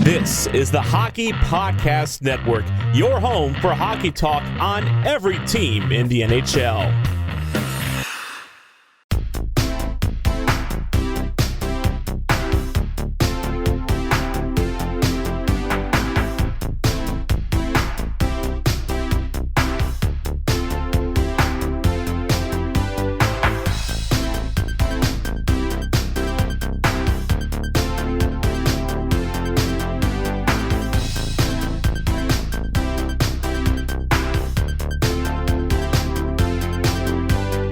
This is the Hockey Podcast Network, your home for hockey talk on every team in the NHL.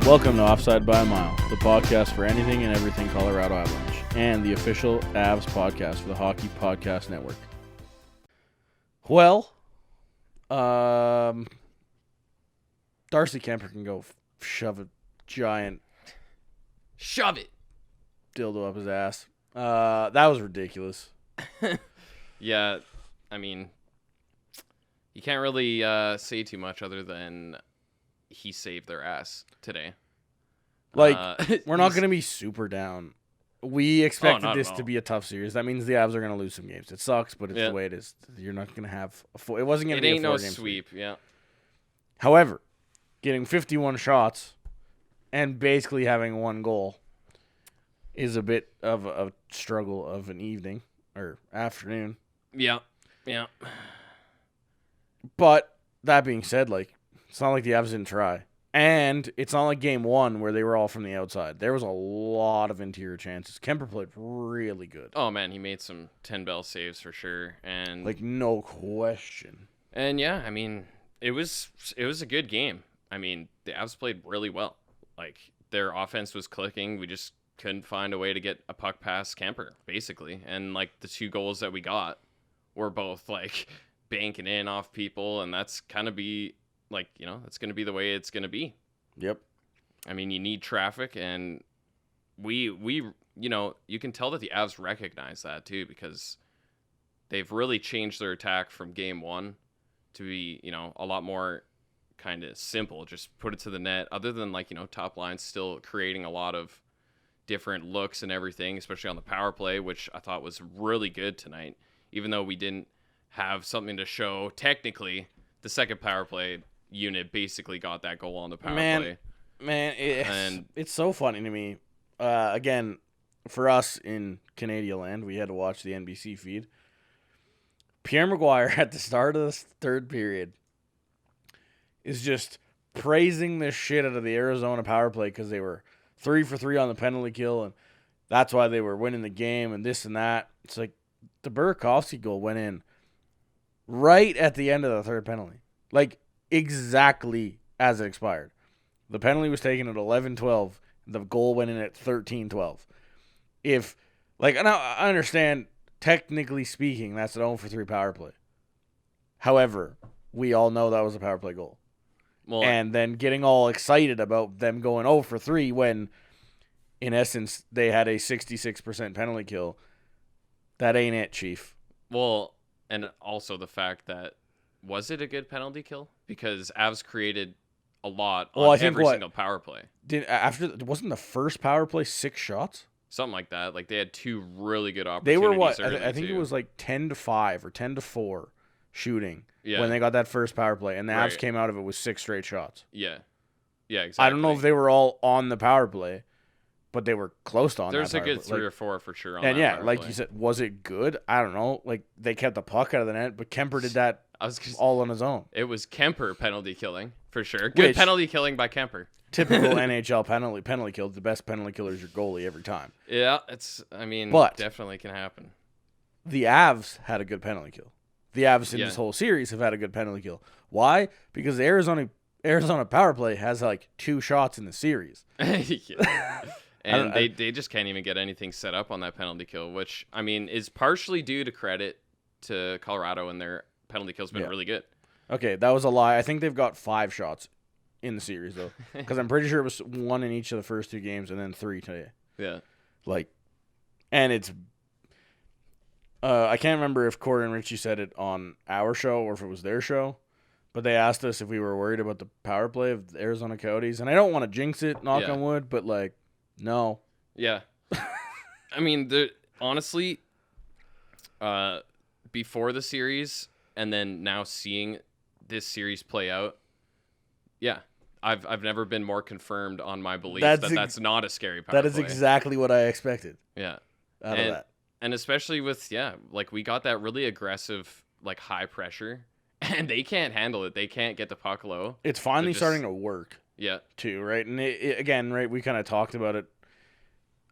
Welcome to Offside by a Mile, the podcast for anything and everything Colorado Avalanche, and the official Avs podcast for the Hockey Podcast Network. Well, Darcy Kuemper can go shove a giant dildo up his ass. That was ridiculous. Yeah, I mean, you can't really say too much other than he saved their ass today. Like, we're not going to be super down. We expected this at to all. be a tough series. That means the Avs are going to lose some games. It sucks, but it's the way it is. You're not going to have it wasn't going to be a 4-game no sweep. sweep, yeah. However, getting 51 shots and basically having one goal is a bit of a struggle of an evening or afternoon. Yeah. But that being said, like, it's not like the Avs didn't try. And it's not like game one where they were all from the outside. There was a lot of interior chances. Kuemper played really good. Oh man, he made some 10-bell saves for sure, and Like, no question. And yeah, I mean, it was a good game. I mean, the Avs played really well. Like, their offense was clicking. We just couldn't find a way to get a puck past Kuemper, basically. And like the two goals that we got were both like banking in off people, and that's kind of that's going to be the way it's going to be. Yep. I mean, you need traffic, and we you can tell that the Avs recognize that too, because they've really changed their attack from game one to be, a lot more kind of simple. Just put it to the net, other than top line still creating a lot of different looks and everything, especially on the power play, which I thought was really good tonight, even though we didn't have something to show. Technically, the second power play unit basically got that goal on the power play. Man, it's so funny to me. Again, for us in Canadian land, we had to watch the NBC feed. Pierre Maguire at the start of the third period is just praising the shit out of the Arizona power play because they were 3 for 3 on the penalty kill, and that's why they were winning the game and this and that. It's like the Burakovsky goal went in right at the end of the third penalty. Like, exactly as it expired. The penalty was taken at 11-12. The goal went in at 13-12. And I understand, technically speaking, that's an 0 for 3 power play. However, we all know that was a power play goal. Well, and then getting all excited about them going 0 for 3 when, in essence, they had a 66% penalty kill. That ain't it, Chief. Well, and also the fact that, was it a good penalty kill? Because Avs created a lot on every single power play. Wasn't the first power play 6 shots? Something like that. Like, they had 2 really good They opportunities. were what? early, I think too. it was like 10-5 or 10-4 shooting Yeah. when they got that first power play, and the Avs Right. came out of it with 6 straight shots. Yeah, exactly. I don't know if they were all on the power play, but they were close to on There's that a power good play. 3 or 4 for sure on And that yeah, power like play. you said, was it good? I don't know. Like, they kept the puck out of the net, but Kuemper did that I was just, all on his own. It was Kuemper penalty killing for sure. Good Which- penalty killing by Kuemper. Typical NHL penalty kill. The best penalty killer is your goalie every time. Yeah, But- definitely can happen. The Avs had a good penalty kill. The Avs in Yeah. this whole series have had a good penalty kill. Why? Because the Arizona power play has like 2 shots in the series. Yeah. And they just can't even get anything set up on that penalty kill, which, I mean, is partially due to credit to Colorado, and their penalty kill's been really good. Okay, that was a lie. I think they've got 5 shots in the series, though. Because I'm pretty sure it was 1 in each of the first 2 games and then 3 today. Yeah. And it's... I can't remember if Corey and Richie said it on our show or if it was their show, but they asked us if we were worried about the power play of the Arizona Coyotes. And I don't want to jinx it, knock on wood, but, no. Yeah. I mean, honestly, before the series and then now seeing this series play out, yeah, I've never been more confirmed on my belief that's not a scary power That is play. exactly what I expected. Yeah. Out of that. And especially with, like we got that really aggressive, like high pressure, and they can't handle it. They can't get the puck low. It's finally starting to work. Yeah. Too, right? And again, right, we kind of talked about it.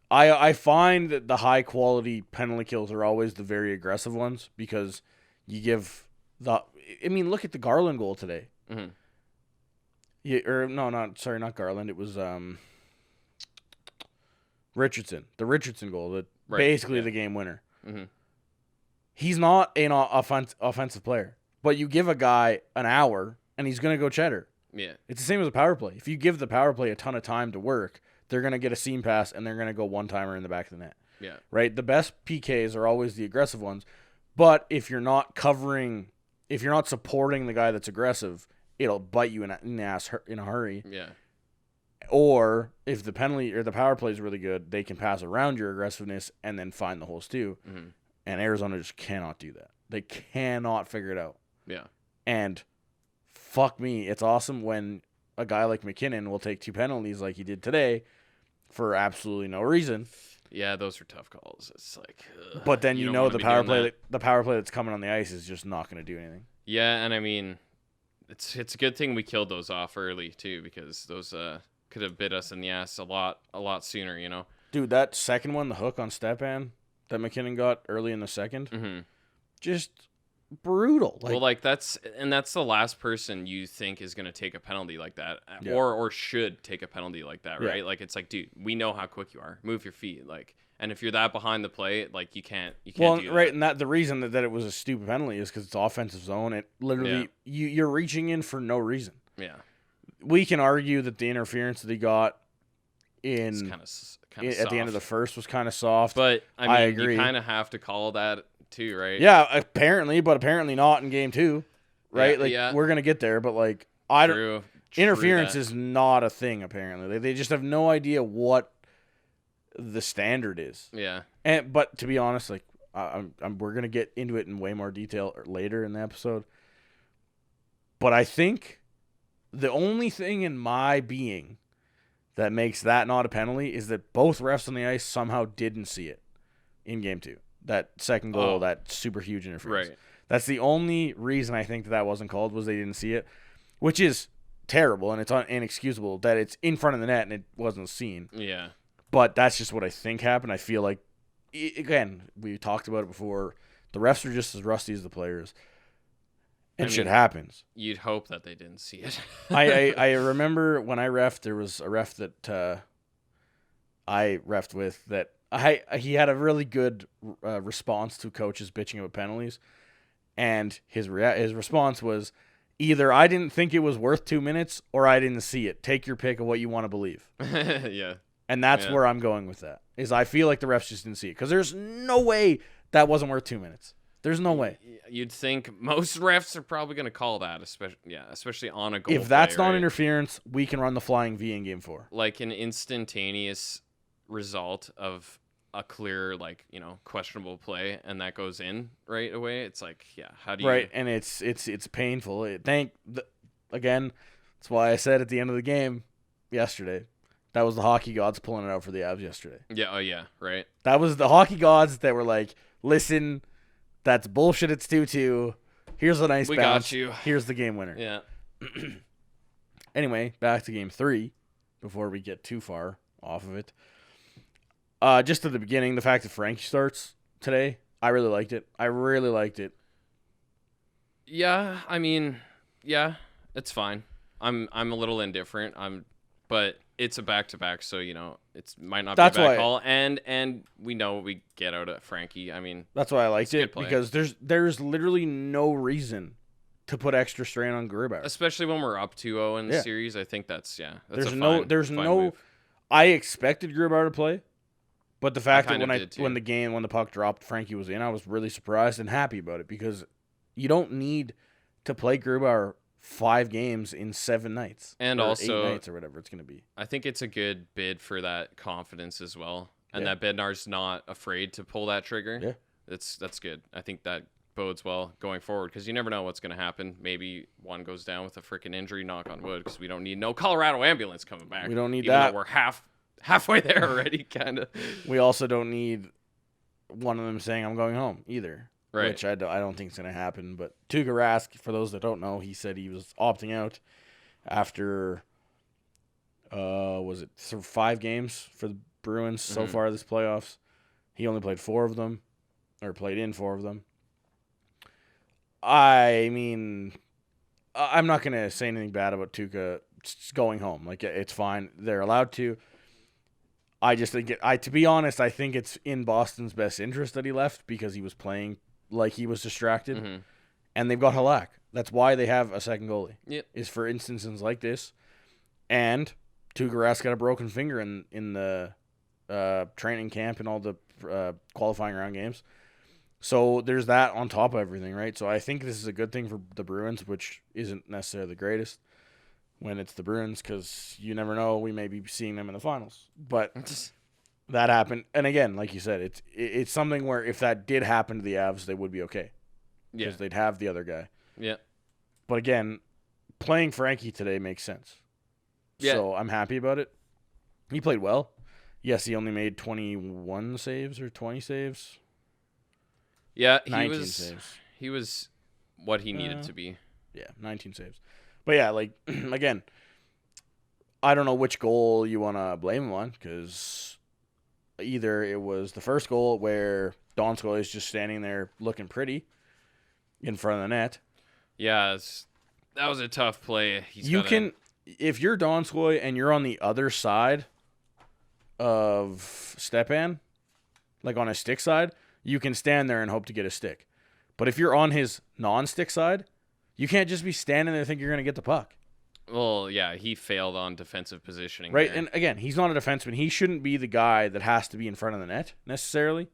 I find that the high quality penalty kills are always the very aggressive ones because you give look at the Garland goal today. Mm-hmm. Not Garland. It was Richardson. The Richardson goal, the game winner. Mm-hmm. He's not an offensive player, but you give a guy an hour and he's going to go cheddar. Yeah. It's the same as a power play. If you give the power play a ton of time to work, they're going to get a seam pass and they're going to go one-timer in the back of the net. Yeah. Right? The best PKs are always the aggressive ones, but if you're not supporting the guy that's aggressive, it'll bite you in the ass in a hurry. Yeah. Or if the penalty or the power play is really good, they can pass around your aggressiveness and then find the holes too. Mm-hmm. And Arizona just cannot do that. They cannot figure it out. Yeah. And fuck me, it's awesome when a guy like McKinnon will take 2 penalties like he did today for absolutely no reason. Yeah, those are tough calls. It's like, but then the power play that's coming on the ice is just not going to do anything. Yeah, and I mean, it's a good thing we killed those off early too, because those could have bit us in the ass a lot sooner. Dude, that second one, the hook on Stepan that McKinnon got early in the second, mm-hmm. just brutal. That's the last person you think is going to take a penalty like that, or should take a penalty like that, right? Like, it's like, dude, we know how quick you are. Move your feet, like, and if you're that behind the play, like, you can't do that. And that the reason that it was a stupid penalty is because it's offensive zone. It literally you're reaching in for no reason. Yeah, we can argue that the interference that he got in at the end of the first was kind of soft, but I agree. You kind of have to call that too, right? Yeah, apparently not in game 2, right? We're gonna get there, but like interference is not a thing. Apparently, they just have no idea what the standard is. Yeah, but to be honest, like we're gonna get into it in way more detail later in the episode. But I think the only thing in my being that makes that not a penalty is that both refs on the ice somehow didn't see it in game 2. That second goal, that super huge interference. Right. That's the only reason I think that wasn't called, was they didn't see it, which is terrible and it's inexcusable that it's in front of the net and it wasn't seen. Yeah. But that's just what I think happened. I feel like, again, we talked about it before, the refs are just as rusty as the players. And shit happens. You'd hope that they didn't see it. I remember when I reffed, there was a ref that I reffed with that he had a really good response to coaches bitching about penalties, and his response was either I didn't think it was worth 2 minutes or I didn't see it. Take your pick of what you want to believe. Yeah. And that's where I'm going with that. Is I feel like the refs just didn't see it because there's no way that wasn't worth 2 minutes. There's no way. You'd think most refs are probably going to call that, especially on a goal. If that's not interference, we can run the flying V in game 4. Like an instantaneous result of a clear, questionable play, and that goes in right away. It's like, how do you? Right, and it's painful. Again, that's why I said at the end of the game yesterday, that was the hockey gods pulling it out for the Avs yesterday. Yeah. Oh yeah. Right. That was the hockey gods that were like, listen. That's bullshit. It's 2-2. Here's a nice bounce. We got you. Here's the game winner. Yeah. Anyway, back to game 3 before we get too far off of it. Just at the beginning, the fact that Frankie starts today, I really liked it. Yeah, I mean, it's fine. I'm a little indifferent. But it's a back-to-back, so it might not be a bad call. And we know what we get out of Frankie. I mean, that's why I liked it, because there's literally no reason to put extra strain on Grubauer, especially when we're up 2-0 in the series. I think that's there's no move. I expected Grubauer to play, but the fact that when the puck dropped, Frankie was in, I was really surprised and happy about it, because you don't need to play Grubauer 5 games in 7 nights, and also 8 nights or whatever it's going to be. I think it's a good bid for that confidence as well, and that Bednar's not afraid to pull that trigger. Yeah, that's good. I think that bodes well going forward because you never know what's going to happen. Maybe one goes down with a freaking injury, knock on wood, because we don't need no Colorado ambulance coming back. We don't need even that. Though we're halfway there already, kind of. We also don't need one of them saying I'm going home either. Right. Which I don't think is going to happen. But Tuukka Rask, for those that don't know, he said he was opting out after, was it 5 games for the Bruins so far this playoffs? He only played 4 of them, or played in 4 of them. I mean, I'm not going to say anything bad about Tuukka going home. Like, it's fine. They're allowed to. I just think to be honest, I think it's in Boston's best interest that he left because he was playing like he was distracted. And they've got Halak. That's why they have a second goalie. Yep. Is for instances like this. And Tuukka Rask got a broken finger in the training camp and all the qualifying round games. So there's that on top of everything, right? So I think this is a good thing for the Bruins, which isn't necessarily the greatest when it's the Bruins because you never know. We may be seeing them in the finals. But that happened. And again, like you said, it's something where if that did happen to the Avs, they would be okay. Because they'd have the other guy. Yeah. But again, playing Frankie today makes sense. Yeah. So I'm happy about it. He played well. Yes, he only made 21 saves or 20 saves. Yeah, 19 saves. He was what he needed to be. Yeah, 19 saves. But yeah, like, again, I don't know which goal you want to blame him on because either it was the first goal where Donskoy is just standing there looking pretty in front of the net. Yeah, that was a tough play. If you're Donskoy and you're on the other side of Stepan, like on his stick side, you can stand there and hope to get a stick. But if you're on his non-stick side, you can't just be standing there and think you're going to get the puck. Well, yeah, he failed on defensive positioning. Right, there. and again, he's not a defenseman. He shouldn't be the guy that has to be in front of the net necessarily.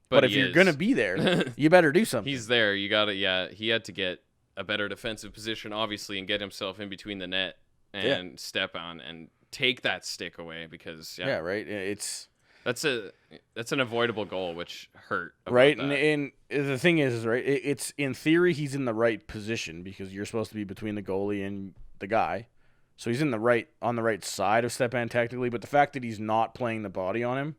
But if you're going to be there, you better do something. He's there. You got to, he had to get a better defensive position, obviously, and get himself in between the net and step on and take that stick away because, yeah, right. That's an avoidable goal, which hurt. Right, and the thing is, right, it's in theory he's in the right position because you're supposed to be between the goalie and the guy, so he's on the right side of Stepan technically. But the fact that he's not playing the body on him,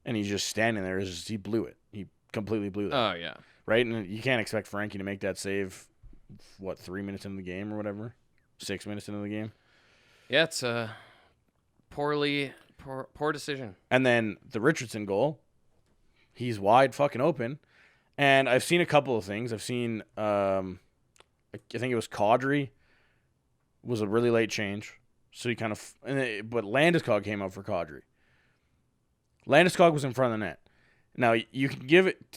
and he's just standing there, he blew it. He completely blew that. Oh yeah, right, and you can't expect Frankie to make that save. 3 minutes into the game or whatever, 6 minutes into the game. Yeah, it's a poor decision. And then the Richardson goal, he's wide fucking open. And I've seen a couple of things. I've seen, I think it was Kadri was a really late change. So he kind of, but Landeskog came up for Kadri. Landeskog was in front of the net. Now you can give it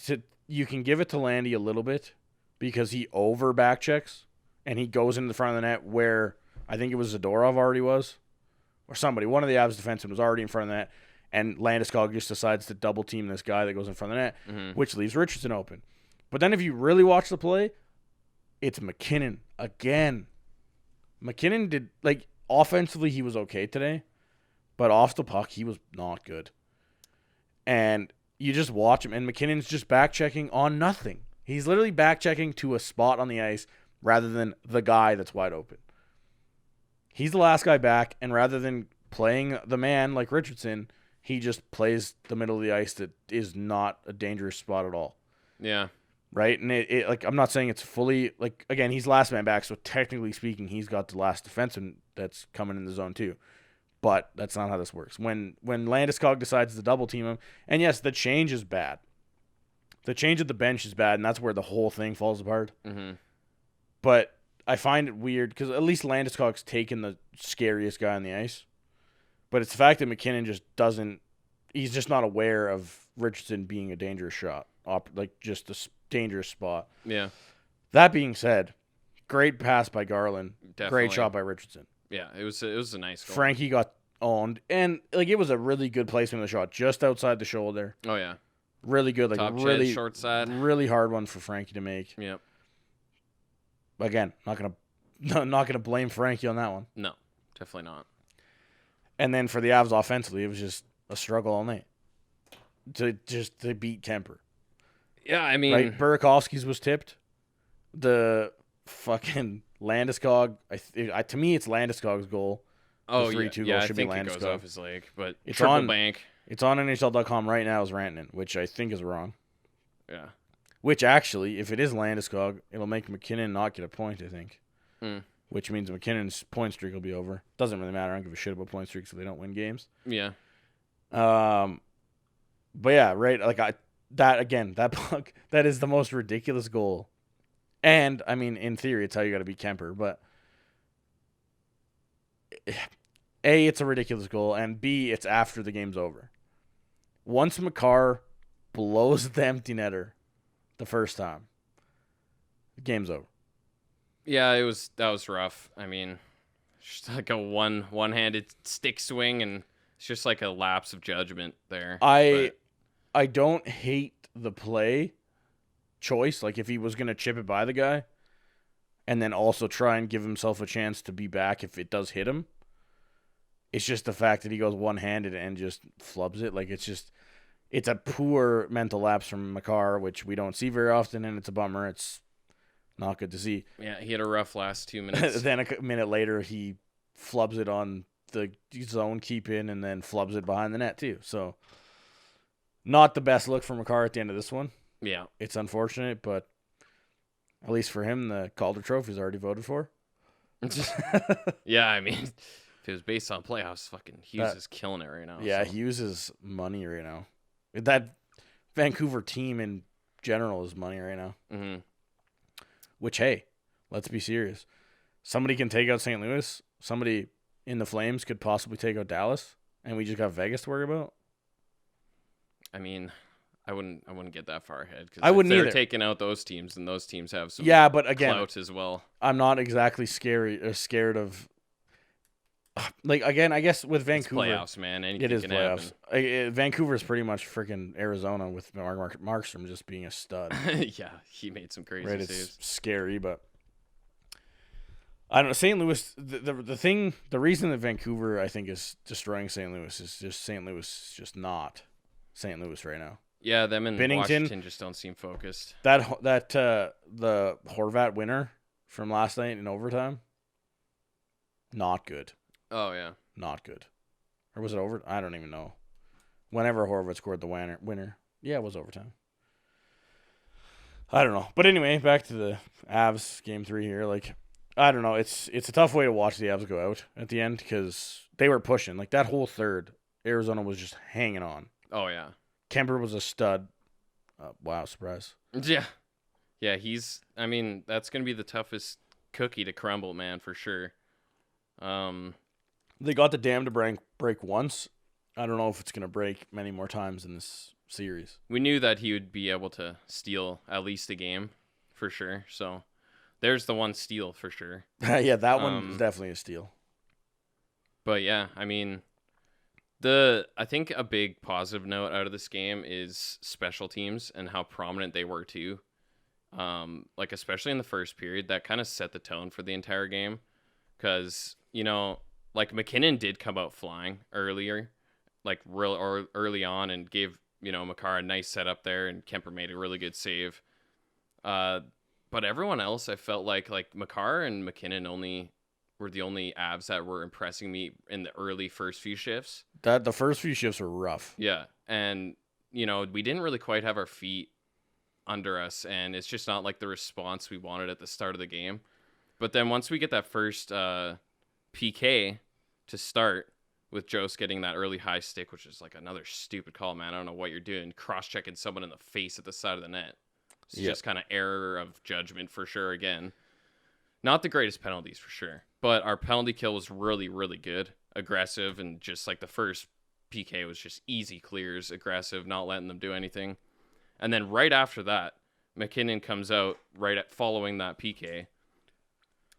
to Landy a little bit because he over back checks and he goes into the front of the net where I think it was Zadorov already was. Or somebody, one of the Avs defensemen was already in front of the net, and Landeskog just decides to double team this guy that goes in front of the net, which leaves Richardson open. But then if you really watch the play, it's McKinnon again. McKinnon did, offensively he was okay today, but off the puck he was not good. And you just watch him, and McKinnon's just back-checking on nothing. He's literally back-checking to a spot on the ice rather than the guy that's wide open. He's the last guy back, and rather than playing the man like Richardson, he just plays the middle of the ice that is not a dangerous spot at all. Yeah. Right? And I'm not saying it's fully, again, he's last man back, so technically speaking, he's got the last defenseman that's coming in the zone too. But that's not how this works. When Landeskog decides to double team him, and yes, the change is bad. The change at the bench is bad, and that's where the whole thing falls apart. Mm-hmm. But I find it weird because at least Landeskog's taken the scariest guy on the ice. But it's the fact that McKinnon just doesn't – he's just not aware of Richardson being a dangerous shot, just a dangerous spot. Yeah. That being said, great pass by Garland. Definitely. Great shot by Richardson. Yeah, it was a nice goal. Frankie got owned. And, it was a really good placement of the shot, just outside the shoulder. Oh, yeah. Really good. Top really short side. Really hard one for Frankie to make. Yep. Again, not gonna blame Frankie on that one. No, definitely not. And then for the Avs offensively, it was just a struggle all night to beat Kuemper. Yeah, I mean, right? Burakovsky's was tipped. The fucking Landeskog. To me, it's Landeskog's goal. oh the 3-2 goal I should think be it goes Landeskog. off his leg, but It's triple on- bank. It's on NHL.com right now as Rantanen, which I think is wrong. Yeah. Which actually, if it is Landeskog, it'll make McKinnon not get a point, I think. Mm. Which means McKinnon's point streak will be over. Doesn't really matter. I don't give a shit about point streaks so they don't win games. Yeah. But yeah, right. Like that puck, that is the most ridiculous goal. And I mean, in theory, it's how you got to beat Kuemper. But A, it's a ridiculous goal, and B, it's after the game's over. Once Makar blows the empty netter the first time, the game's over. Yeah, that was rough. I mean, just like a one-handed stick swing, and it's just like a lapse of judgment there. I don't hate the play choice. Like if he was gonna chip it by the guy, and then also try and give himself a chance to be back if it does hit him. It's just the fact that he goes one-handed and just flubs it. Like it's a poor mental lapse from Makar, which we don't see very often, and it's a bummer. It's not good to see. Yeah, he had a rough last 2 minutes. Then a minute later, he flubs it on the zone keep in and then flubs it behind the net too. So not the best look for Makar at the end of this one. Yeah. It's unfortunate, but at least for him, the Calder Trophy is already voted for. Yeah, I mean, if it was based on playoffs, fucking Hughes is killing it right now. Yeah, so. Hughes is money right now. That Vancouver team in general is money right now. Mm-hmm. Which, hey, let's be serious. Somebody can take out St. Louis. Somebody in the Flames could possibly take out Dallas, and we just got Vegas to worry about. I mean, I wouldn't get that far ahead because I wouldn't they're either. Taking out those teams, and those teams have some but again, clout as well. I'm not exactly scared of. Like again, I guess with Vancouver, it's playoffs, man. Anything it is can playoffs. Vancouver is pretty much freaking Arizona with Markstrom just being a stud. Yeah, he made some crazy Right, saves. it's scary, but I don't know. St. Louis, the reason that Vancouver I think is destroying St. Louis is just St. Louis is just not St. Louis right now. Yeah, them and Binnington, Washington just don't seem focused. That the Horvat winner from last night in overtime, not good. Oh yeah, Not good. Or was it over? I don't even know. Whenever Horvat scored the winner, yeah, it was overtime. I don't know, but anyway, back to the Avs game 3 here. Like, I don't know. It's a tough way to watch the Avs go out at the end because they were pushing. Like that whole third, Arizona was just hanging on. oh yeah, Kuemper was a stud. Wow, surprise. yeah. I mean, that's gonna be the toughest cookie to crumble, man, for sure. They got the dam to break once. I don't know if it's going to break many more times in this series. We knew that he would be able to steal at least a game, for sure. So there's the one steal for sure. Yeah, that one is definitely a steal. But yeah, I mean, I think a big positive note out of this game is special teams and how prominent they were too. Like especially in the first period, that kind of set the tone for the entire game. Because, like McKinnon did come out flying earlier, like early on, and gave Makar a nice setup there, and Kuemper made a really good save. But everyone else, I felt like Makar and McKinnon were the only Avs that were impressing me in the early first few shifts. The first few shifts were rough. Yeah, and we didn't really quite have our feet under us, and it's just not like the response we wanted at the start of the game. But then once we get that first PK to start with Jost getting that early high stick, which is like another stupid call, man. I don't know what you're doing. Cross-checking someone in the face at the side of the net. It's just kind of error of judgment for sure again. Not the greatest penalties for sure. But our penalty kill was really, really good. Aggressive, and just like the first PK was just easy clears, aggressive, not letting them do anything. And then right after that, McKinnon comes out following that PK.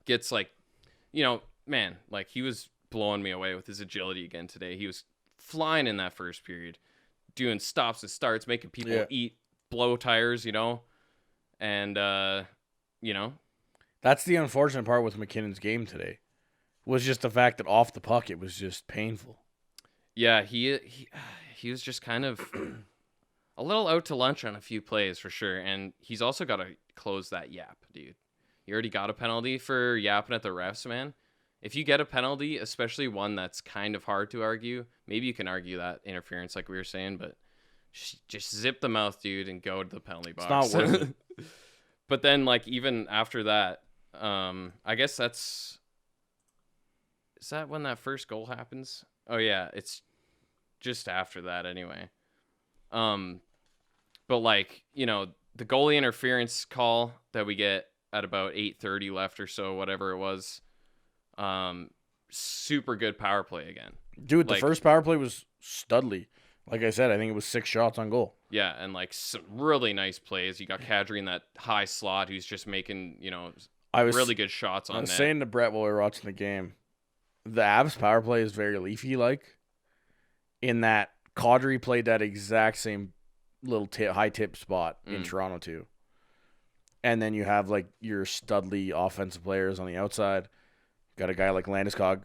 Gets man, like he was blowing me away with his agility again today. He was flying in that first period, doing stops and starts, making people blow tires, and That's the unfortunate part with McKinnon's game today, was just the fact that off the puck it was just painful. Yeah, he was just kind of a little out to lunch on a few plays for sure. And he's also got to close that yap, dude. You already got a penalty for yapping at the refs, man. If you get a penalty, especially one that's kind of hard to argue, maybe you can argue that interference like we were saying, but just zip the mouth, dude, and go to the penalty box. It's not worth it. But then, like, even after that, I guess is that when that first goal happens? Oh, yeah, it's just after that anyway. But, like, you know, the goalie interference call that we get at about 8:30 left or so, whatever it was, super good power play again. Dude, the first power play was studly. Like I said, I think it was 6 shots on goal. Yeah, and like some really nice plays. You got Kadri in that high slot who's just making, you know, really good shots on net. I was saying to Brett while we were watching the game, the Avs power play is very Leafy-like in that Kadri played that exact same little high tip spot in Toronto too. And then you have like your studly offensive players on the outside. Got a guy like Landeskog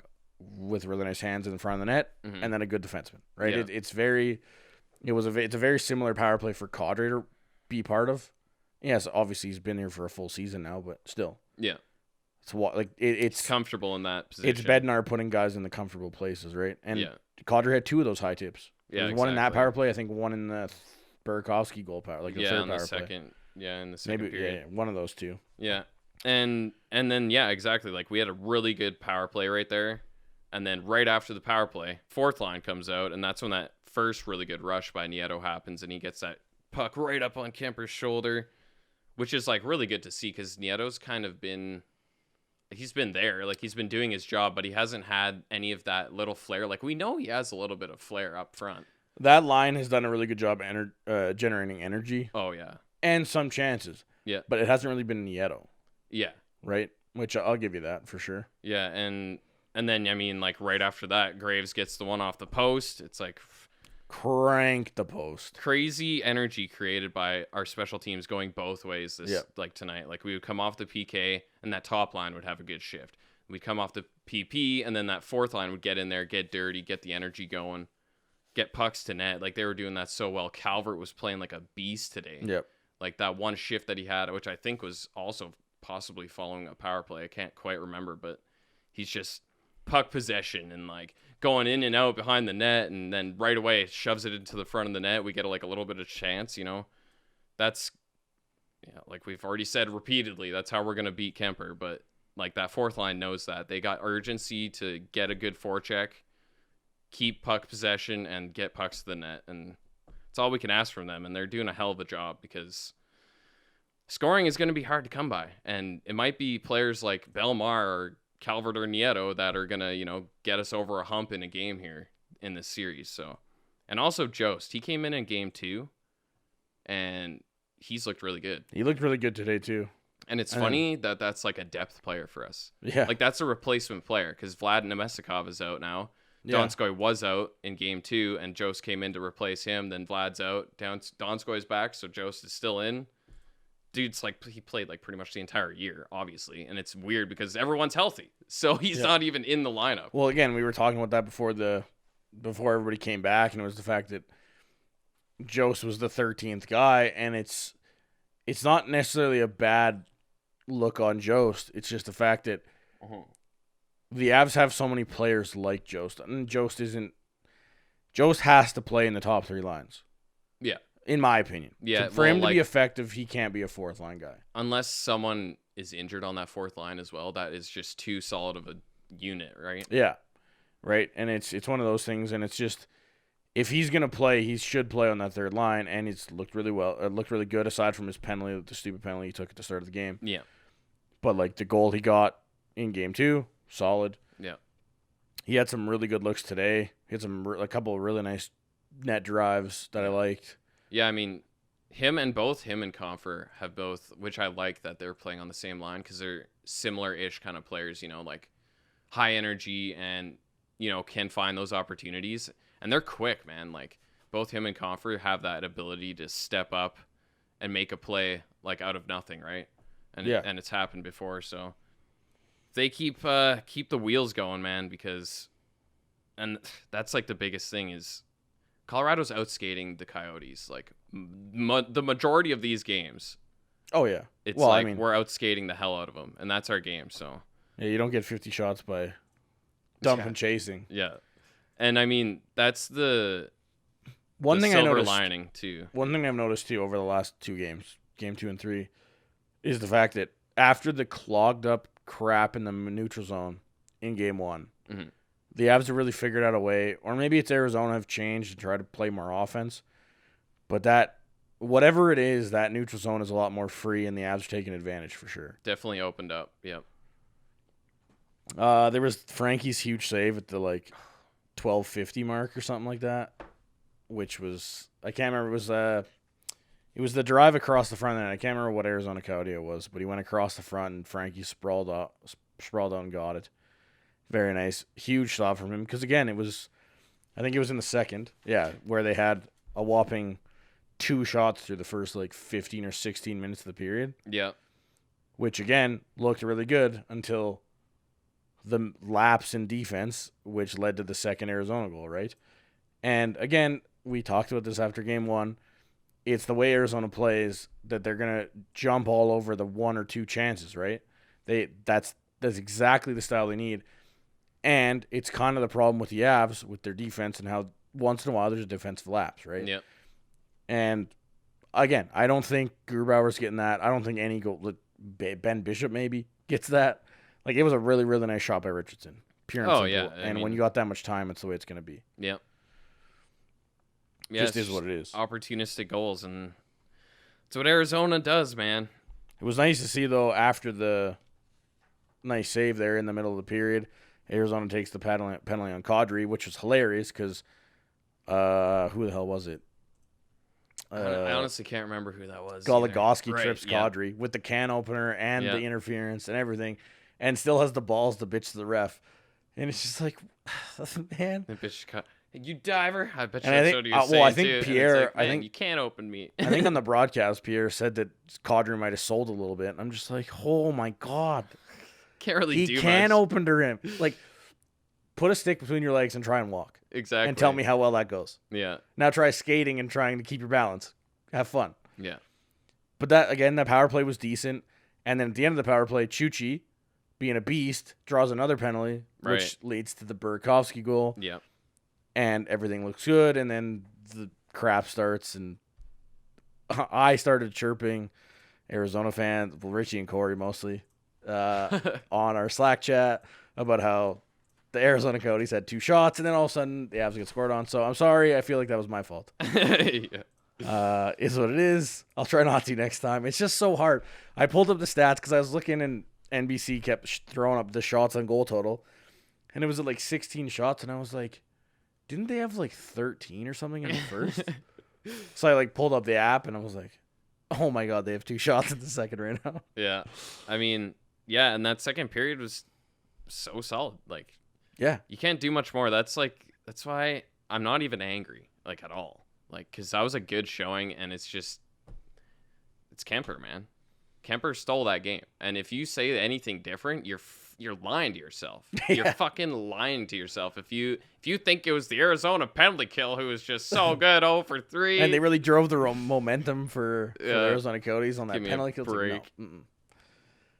with really nice hands in front of the net, and then a good defenseman, right? Yeah. It's a very similar power play for Kadri to be part of. Yes, obviously he's been here for a full season now, but still, yeah, it's comfortable in that position. It's Bednar putting guys in the comfortable places, right? And Kadri had 2 of those high tips. Yeah, one in that power play, I think one in the Burakovsky goal power, like the third power play. In the second period. One of those 2. Yeah, and then exactly. Like we had a really good power play right there. And then right after the power play, fourth line comes out, and that's when that first really good rush by Nieto happens, and he gets that puck right up on Kuemper's shoulder, which is like really good to see because Nieto's kind of been, he's been there, like he's been doing his job, but he hasn't had any of that little flair. Like we know he has a little bit of flair up front. That line has done a really good job generating energy. Oh yeah, and some chances. Yeah, but it hasn't really been Nieto. Yeah, right. Which I'll give you that for sure. Yeah, and then, I mean, like, right after that, Graves gets the one off the post. It's like... Crank the post. Crazy energy created by our special teams going both ways like, tonight. Like, we would come off the PK, and that top line would have a good shift. We'd come off the PP, and then that fourth line would get in there, get dirty, get the energy going, get pucks to net. Like, they were doing that so well. Calvert was playing like a beast today. Yep. Like, that one shift that he had, which I think was also possibly following a power play. I can't quite remember, but he's just... puck possession and like going in and out behind the net, and then right away shoves it into the front of the net. We get like a little bit of chance, you know. That's like we've already said repeatedly, that's how we're gonna beat Kuemper. But like that fourth line knows that they got urgency to get a good forecheck, keep puck possession, and get pucks to the net, and it's all we can ask from them. And they're doing a hell of a job because scoring is going to be hard to come by, and it might be players like Belmar or Calvert or Nieto that are going to, you know, get us over a hump in a game here in this series. So, and also Jost, he came in game 2 and he's looked really good. He looked really good today too. And it's funny that that's like a depth player for us. Yeah. Like that's a replacement player because Vlad Nemestikov is out now. Yeah. Donskoy was out in game 2 and Jost came in to replace him. Then Vlad's out. Donskoy's back. So Jost is still in. Dude's like, he played like pretty much the entire year, obviously. And it's weird because everyone's healthy. So he's not even in the lineup. Well, again, we were talking about that before everybody came back. And it was the fact that Jost was the 13th guy. And it's not necessarily a bad look on Jost. It's just the fact that the Avs have so many players like Jost. And Jost has to play in the top 3 lines. Yeah. In my opinion. Yeah. For him to be effective, he can't be a 4th line guy. Unless someone is injured on that 4th line as well. That is just too solid of a unit, right? Yeah. Right. And it's one of those things, and it's just, if he's going to play, he should play on that 3rd line, and it's looked really well. It looked really good aside from his penalty, the stupid penalty he took at the start of the game. Yeah. But like the goal he got in game 2, solid. Yeah. He had some really good looks today. He had a couple of really nice net drives that I liked. Yeah, I mean, him and Compher have both, which I like that they're playing on the same line because they're similar-ish kind of players, you know, like high energy and, you know, can find those opportunities. And they're quick, man. Like, both him and Compher have that ability to step up and make a play, like, out of nothing, right? And and it's happened before, so they keep the wheels going, man, because, and that's, like, the biggest thing is, Colorado's outskating the Coyotes, like, the majority of these games, Oh yeah, it's well, like we're outskating the hell out of them, and that's our game. So yeah, you don't get 50 shots by dumping chasing. Yeah, and I mean that's the thing silver I noticed, lining too. One thing I've noticed too over the last 2 games, game 2 and 3, is the fact that after the clogged up crap in the neutral zone in game 1, the Avs have really figured out a way, or maybe it's Arizona have changed and tried to play more offense, but that whatever it is, that neutral zone is a lot more free, and the Avs are taking advantage for sure. Definitely opened up. Yep. There was Frankie's huge save at the 12:50 mark or something like that, which was I can't remember. It was the drive across the front end. I can't remember what Arizona Coyote it was, but he went across the front and Frankie sprawled out and got it. Very nice, huge shot from him. Because again, I think it was in the second, where they had a whopping 2 shots through the first 15 or 16 minutes of the period. Yeah. Which again looked really good until the lapse in defense, which led to the second Arizona goal, right? And again, we talked about this after game 1. It's the way Arizona plays that they're gonna jump all over the 1 or 2 chances, right? That's exactly the style they need. And it's kind of the problem with the Avs with their defense and how once in a while there's a defensive lapse, right? Yeah. And again, I don't think Grubauer's getting that. I don't think any goal. Ben Bishop maybe gets that. It was a really, really nice shot by Richardson. Pure and simple. Yeah. And when you got that much time, it's the way it's going to be. Yeah. Just is what it is. Opportunistic goals, and it's what Arizona does, man. It was nice to see, though, after the nice save there in the middle of the period, Arizona takes the penalty on Kadri, which was hilarious because who the hell was it? I honestly can't remember who that was. Goligoski trips Kadri with the can opener and the interference and everything, and still has the balls to bitch to the ref. And it's just man. The bitch, you diver. I bet you and that's what you're saying, I think too. Pierre, I think you can't open me. I think on the broadcast, Pierre said that Kadri might have sold a little bit. And I'm just oh my God. Can't really do much. He can open to him. Put a stick between your legs and try and walk. Exactly. And tell me how well that goes. Yeah. Now try skating and trying to keep your balance. Have fun. Yeah. But that power play was decent. And then at the end of the power play, Chuchi, being a beast, draws another penalty, which leads to the Burakovsky goal. Yeah. And everything looks good. And then the crap starts. And I started chirping Arizona fans, Richie and Corey mostly, on our Slack chat about how the Arizona Coyotes had 2 shots, and then all of a sudden the Avs get scored on. So I'm sorry. I feel like that was my fault. Yeah. Is what it is. I'll try not to next time. It's just so hard. I pulled up the stats because I was looking, and NBC kept throwing up the shots on goal total, and it was at 16 shots, and I was like, didn't they have 13 or something in the first? So I pulled up the app, and I was like, oh my God, they have 2 shots in the second right now. Yeah. I mean, yeah, and that second period was so solid. Yeah. You can't do much more. That's why I'm not even angry, at all. Because that was a good showing, and it's Kuemper, man. Kuemper stole that game. And if you say anything different, you're lying to yourself. You're fucking lying to yourself. If you think it was the Arizona penalty kill who was just so good, 0 for 3. And they really drove the momentum for the Arizona Coyotes on that penalty kill. Break.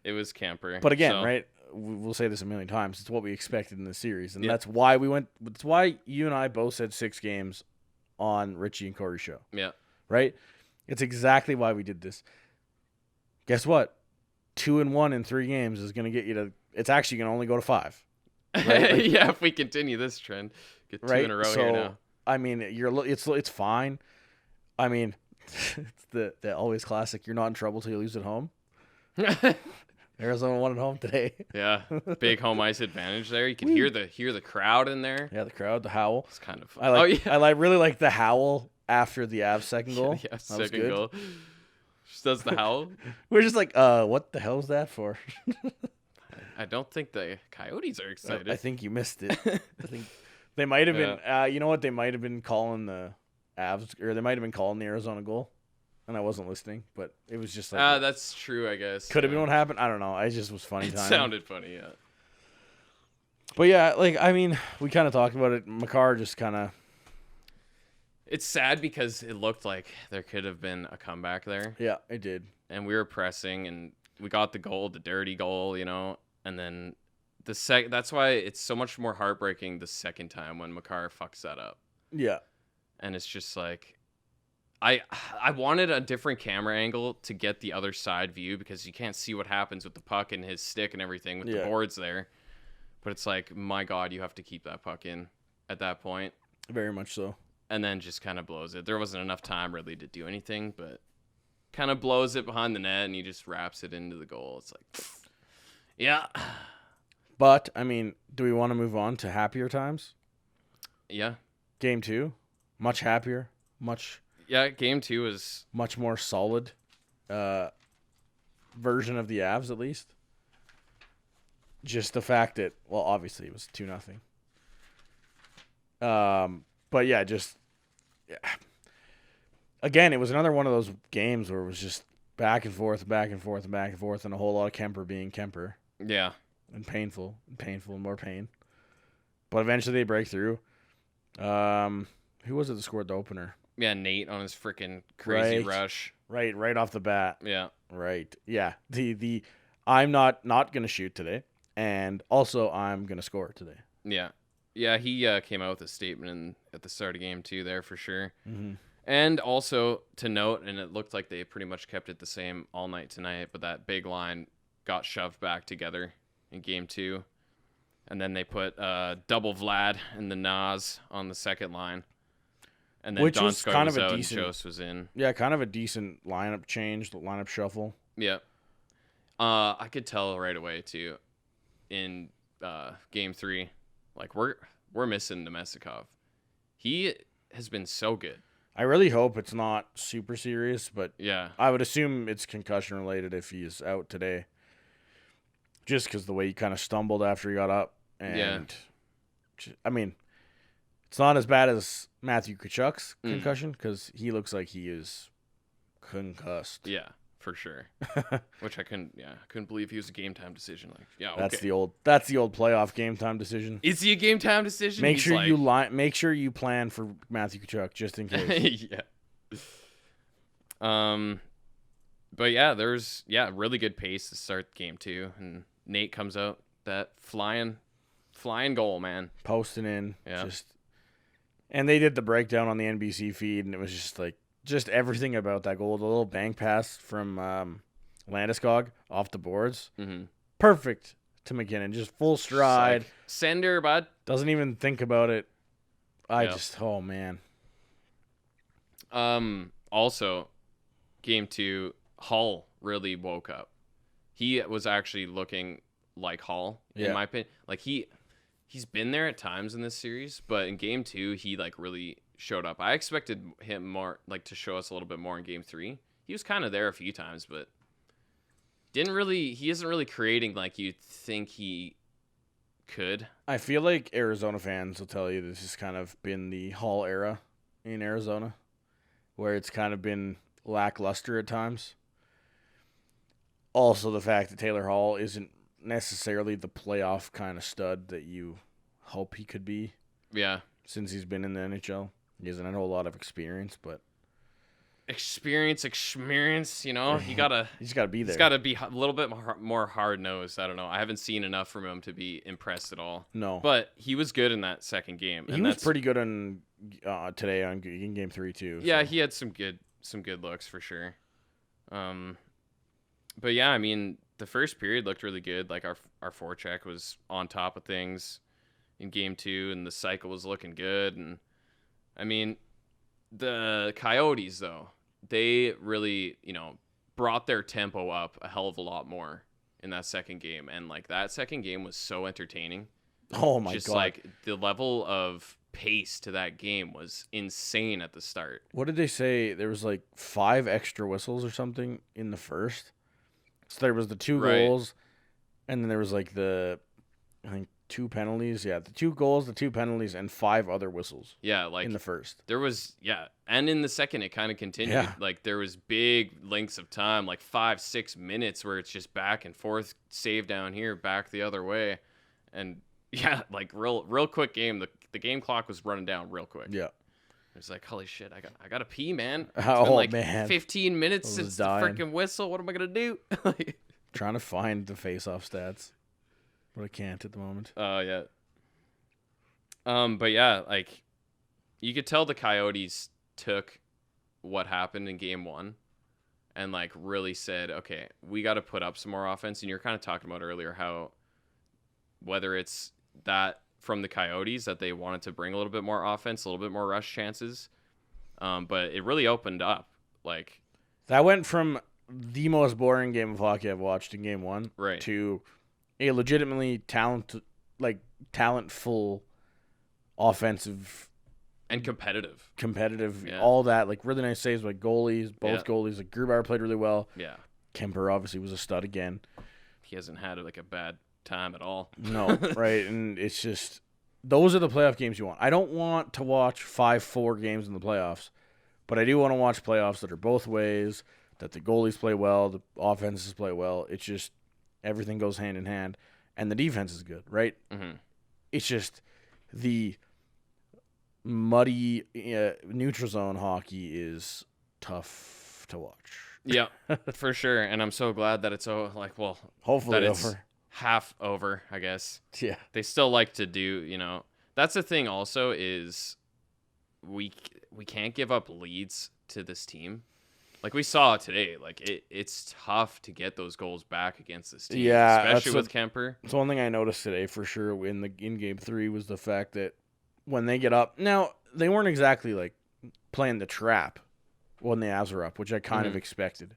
It was Kuemper. But again, right? We'll say this a million times. It's what we expected in the series, and that's why we went. That's why you and I both said 6 games on Richie and Corey's show. Yeah. Right. It's exactly why we did this. Guess what? 2-1 in 3 games is going to get you to. It's actually going to only go to 5. Right? Yeah, if we continue this trend, get 2 in a row here now. I mean, it's fine. I mean, it's the always classic. You're not in trouble till you lose at home. Arizona won at home today. Yeah, big home ice advantage there. You can hear the crowd in there. Yeah, the crowd, the howl. It's kind of fun. I really like the howl after the Avs second goal. Yeah, second goal. Just does the howl. We're just what the hell is that for? I don't think the Coyotes are excited. I think you missed it. I think they might have been. You know what? They might have been calling the Avs, or they might have been calling the Arizona goal. And I wasn't listening, but it was just that's true, I guess. Could have been what happened. I don't know. It just was funny. It sounded funny, yeah. But yeah, I mean, we kind of talked about it. Makar just kind of. It's sad because it looked like there could have been a comeback there. Yeah, it did. And we were pressing, and we got the goal, the dirty goal, and then that's why it's so much more heartbreaking the second time when Makar fucks that up. Yeah. And it's just like, I wanted a different camera angle to get the other side view because you can't see what happens with the puck and his stick and everything with the boards there. But it's like, my God, you have to keep that puck in at that point. Very much so. And then just kind of blows it. There wasn't enough time really to do anything, but kind of blows it behind the net and he just wraps it into the goal. It's like, yeah. But, I mean, do we want to move on to happier times? Yeah. Game 2, much happier, Yeah, game 2 is much more solid version of the Avs, at least. Just the fact that, well, obviously it was 2-0. But yeah, again, it was another one of those games where it was just back and forth, and a whole lot of Kuemper being Kuemper. Yeah. And painful, and more pain. But eventually they break through. Who was it that scored the opener? Yeah, Nate on his freaking crazy rush. Right off the bat. Yeah. Right. Yeah. The I'm not going to shoot today, and also I'm going to score today. Yeah. Yeah, he came out with a statement at the start of game 2 there for sure. Mm-hmm. And also to note, and it looked like they pretty much kept it the same all night tonight, but that big line got shoved back together in game 2. And then they put double Vlad and the Nas on the second line. And then Which was kind of a out decent, and Jost was in. Yeah, kind of a decent lineup change, lineup shuffle. Yeah. I could tell right away, too, in game 3, like, we're missing Nemestikov. He has been so good. I really hope it's not super serious, but yeah, I would assume it's concussion related if he's out today. Just because the way he kind of stumbled after he got up. And, I mean, it's not as bad as Matthew Tkachuk's concussion because he looks like he is concussed. Yeah, for sure. Which I couldn't believe he was a game time decision. Like, yeah, that's okay. the old playoff game time decision. Is he a game time decision? Make sure you plan for Matthew Tkachuk just in case. Yeah. But yeah, there's really good pace to start game 2, and Nate comes out that flying goal, man. Posting in. Yeah. And they did the breakdown on the NBC feed, and it was just everything about that goal. The little bank pass from Landeskog off the boards. Mm-hmm. Perfect to McKinnon. Just full stride. Like, send her, bud. Doesn't even think about it. Oh, man. Also, game 2, Hull really woke up. He was actually looking like Hull, in my opinion. Like, he's been there at times in this series, but in game 2, he like really showed up. I expected him more like to show us a little bit more in game 3. He was kind of there a few times, but he isn't really creating like you'd think he could. I feel like Arizona fans will tell you this has kind of been the Hall era in Arizona, where it's kind of been lackluster at times. Also, the fact that Taylor Hall isn't necessarily the playoff kind of stud that you hope he could be. Yeah. Since he's been in the NHL. He hasn't had a whole lot of experience, but... Experience, you know? He's just got to be there. He's got to be a little bit more hard-nosed. I don't know. I haven't seen enough from him to be impressed at all. No. But he was good in that second game. He was pretty good in today in game 3, too. Yeah, he had some good looks for sure. But yeah, I mean, the first period looked really good. Like our forecheck was on top of things in game 2, and the cycle was looking good. And I mean, the Coyotes though, they really, brought their tempo up a hell of a lot more in that second game. And like that second game was so entertaining. Oh my God. Just like the level of pace to that game was insane at the start. What did they say? There was like 5 extra whistles or something in the first. So there was the 2 goals, and then there was like I think 2 penalties. Yeah, the 2 goals, the 2 penalties, and 5 other whistles. Yeah, like in the first. There was, and in the second it kind of continued. Yeah. Like there was big lengths of time, like 5-6 minutes where it's just back and forth, save down here, back the other way, and yeah, like real quick game. The game clock was running down real quick. Yeah. It's like, holy shit, I got to pee, man. It's Oh, been like man. 15 minutes I was since dying. the freaking whistle. What am I going to do? Trying to find the face-off stats, but I can't at the moment. Oh, yeah. But yeah, like, you could tell the Coyotes took what happened in game 1 and, like, really said, okay, we got to put up some more offense. And you're kind of talking about earlier how whether it's that from the Coyotes that they wanted to bring a little bit more offense, a little bit more rush chances, but it really opened up. Like, that went from the most boring game of hockey I've watched in game 1 right. to a legitimately talentful offensive and competitive, yeah. All that, like, really nice saves by goalies, both goalies. Like, Grubauer played really well. Yeah. Kuemper obviously was a stud again. He hasn't had like a bad time at all. No, right, and it's just those are the playoff games you want. I don't want to watch 5-4 games in the playoffs, but I do want to watch playoffs that are both ways, that the goalies play well, the offenses play well. It's just everything goes hand in hand, and the defense is good, right? Mm-hmm. It's just the muddy neutral zone hockey is tough to watch. Yeah, for sure. And I'm so glad that it's hopefully that it's over. Half over, I guess. Yeah. They still like to do, that's the thing also is we can't give up leads to this team. Like we saw today, like it's tough to get those goals back against this team. Yeah, especially with Kuemper. That's one thing I noticed today for sure in game 3 was the fact that when they get up, now they weren't exactly like playing the trap when the Avs were up, which I kind of expected.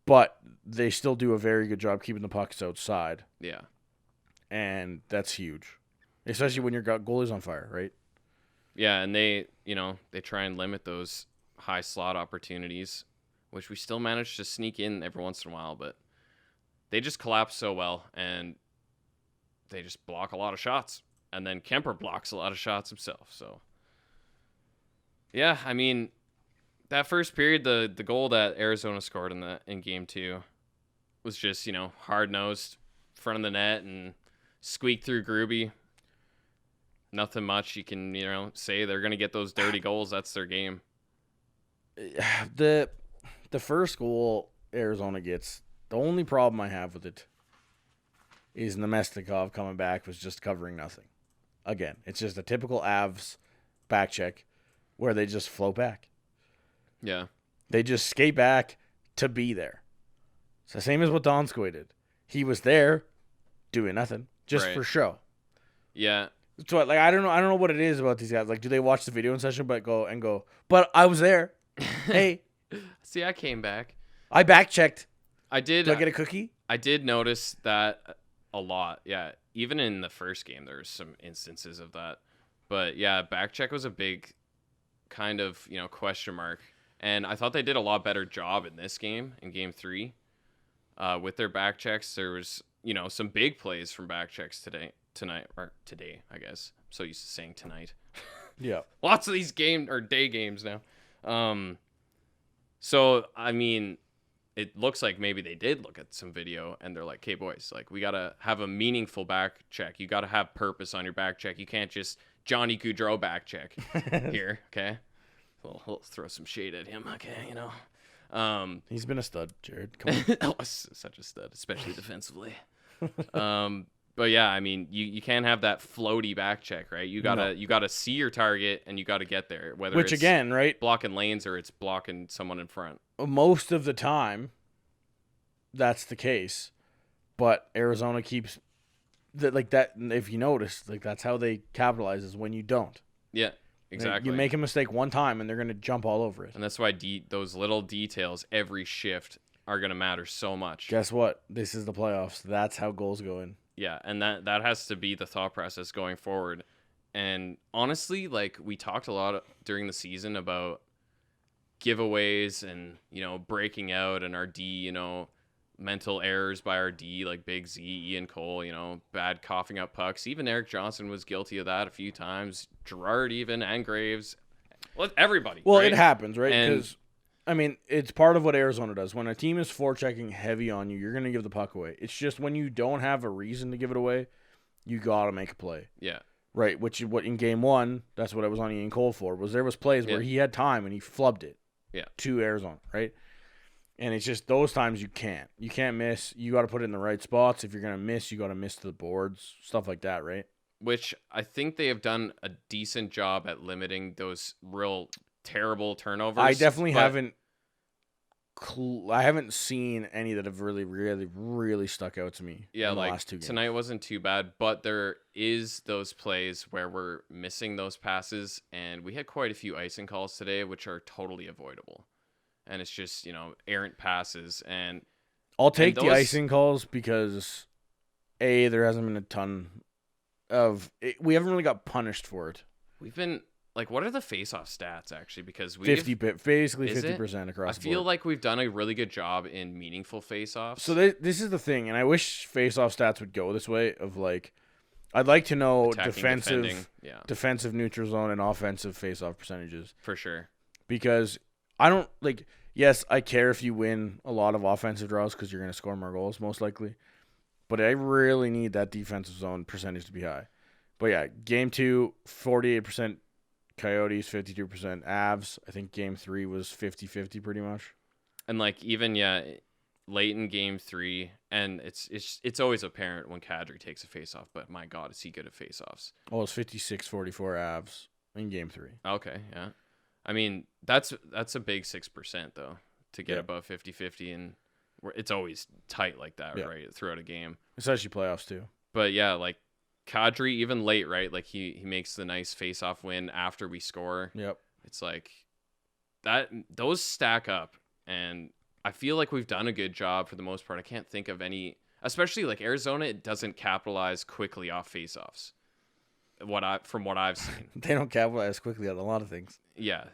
But they still do a very good job keeping the pucks outside. Yeah. And that's huge. Especially when you've got goalies on fire, right? Yeah, and they try and limit those high slot opportunities, which we still manage to sneak in every once in a while, but they just collapse so well, and they just block a lot of shots. And then Kuemper blocks a lot of shots himself, so. Yeah, I mean, that first period, the goal that Arizona scored in game 2 was just, hard-nosed, front of the net, and squeaked through Gruby. Nothing much you can, say. They're going to get those dirty goals. That's their game. The first goal Arizona gets, the only problem I have with it is Nemestikov coming back was just covering nothing. Again, it's just a typical Avs back check where they just float back. Yeah. They just skate back to be there. It's the same as what Donskoy did. He was there doing nothing just for show. Yeah. So I don't know what it is about these guys. Like, do they watch the video in session but go, but I was there. Hey. See, I came back. I back checked. I did. Do I get a cookie? I did notice that a lot. Yeah. Even in the first game, there was some instances of that. But yeah, back check was a big kind of, question mark. And I thought they did a lot better job in this game, in game 3, with their back checks. There was, some big plays from back checks today, I guess. I'm so used to saying tonight. Yeah. Lots of these day games now. So, I mean, it looks like maybe they did look at some video and they're like, hey, boys, like, we got to have a meaningful back check. You got to have purpose on your back check. You can't just Johnny Gaudreau back check here, okay? We'll throw some shade at him, okay, He's been a stud, Jared. Come on. Oh, such a stud, especially defensively. But yeah, I mean, you can't have that floaty back check, right? You gotta see your target and you gotta get there. Which it's again, right? Blocking lanes or it's blocking someone in front. Most of the time, that's the case. But Arizona keeps that. If you notice, that's how they capitalize is when you don't. Yeah. Exactly. You make a mistake one time, and they're going to jump all over it. And that's why those little details every shift are going to matter so much. Guess what? This is the playoffs. That's how goals go in. Yeah, and that has to be the thought process going forward. And honestly, we talked a lot during the season about giveaways and, breaking out and our D, mental errors by our D, like Big Z, Ian Cole, bad coughing up pucks. Even Eric Johnson was guilty of that a few times. Gerard even, and Graves. Well, everybody. Well, right? it happens, right? Because, it's part of what Arizona does. When a team is forechecking heavy on you, you're going to give the puck away. It's just when you don't have a reason to give it away, you got to make a play. Yeah. Right, which is what in game 1, that's what I was on Ian Cole for, was there was plays where he had time and he flubbed it to Arizona, right? And it's just those times you can't miss. You got to put it in the right spots. If you're going to miss, you got to miss the boards, stuff like that, right? Which I think they have done a decent job at limiting those real terrible turnovers. I definitely haven't seen any that have really, really, really stuck out to me. Yeah, in the like last 2 games. Tonight wasn't too bad, but there is those plays where we're missing those passes, and we had quite a few icing calls today, which are totally avoidable. And it's just, errant passes. And I'll take the icing calls because, A, there hasn't been a ton of – we haven't really got punished for it. We've been – like, what are the face-off stats, actually? Because basically 50% across the board. I feel like we've done a really good job in meaningful face-offs. So this is the thing, and I wish face-off stats would go this way of, like – I'd like to know defensive neutral zone and offensive face-off percentages. For sure. Because I don't – like, yes, I care if you win a lot of offensive draws because you're going to score more goals, most likely. But I really need that defensive zone percentage to be high. But, yeah, Game 2, 48% Coyotes, 52% Avs. I think Game 3 was 50-50 pretty much. And, like, even, late in Game 3, and it's always apparent when Kadri takes a face-off, but my God, is he good at face-offs. Oh, it's 56-44 Avs in Game 3. Okay, yeah. I mean, that's a big 6%, though, to get above 50-50, and it's always tight like that, right, throughout a game. Especially playoffs, too. But, yeah, like, Kadri, even late, right? Like, he makes the nice face-off win after we score. Yep. It's like, those stack up, and I feel like we've done a good job for the most part. I can't think of any, especially, like, Arizona, it doesn't capitalize quickly off face-offs. From what I've seen. They don't capitalize quickly on a lot of things. Yeah.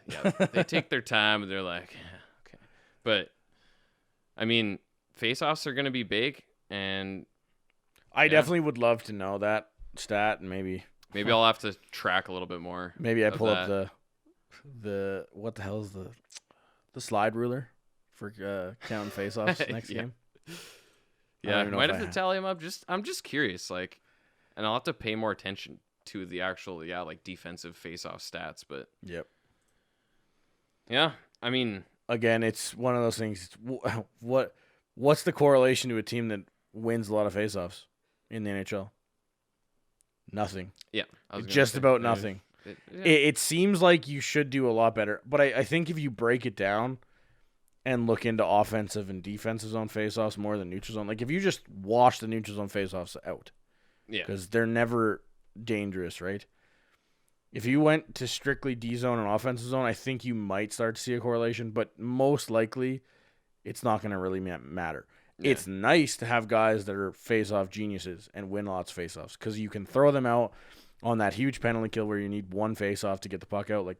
They take their time, and they're like, okay. But, I mean, face-offs are going to be big, and I definitely would love to know that stat, and maybe I'll have to track a little bit more. Maybe I pull up the what the hell is the slide ruler for counting face-offs next game. Yeah, I might have to tally them up. I'm just curious, like, and I'll have to pay more attention to the actual like defensive face-off stats. But yeah, I mean, again, it's one of those things. What's the correlation to a team that wins a lot of face-offs in the NHL? Nothing. Yeah. Just about nothing. It seems like you should do a lot better. But I think if you break it down and look into offensive and defensive zone faceoffs more than neutral zone, like if you just wash the neutral zone faceoffs out, because they're never dangerous, right? If you went to strictly D zone and offensive zone, I think you might start to see a correlation, but most likely it's not going to really matter. Yeah. It's nice to have guys that are face-off geniuses and win lots of face-offs because you can throw them out on that huge penalty kill where you need one face-off to get the puck out. Like,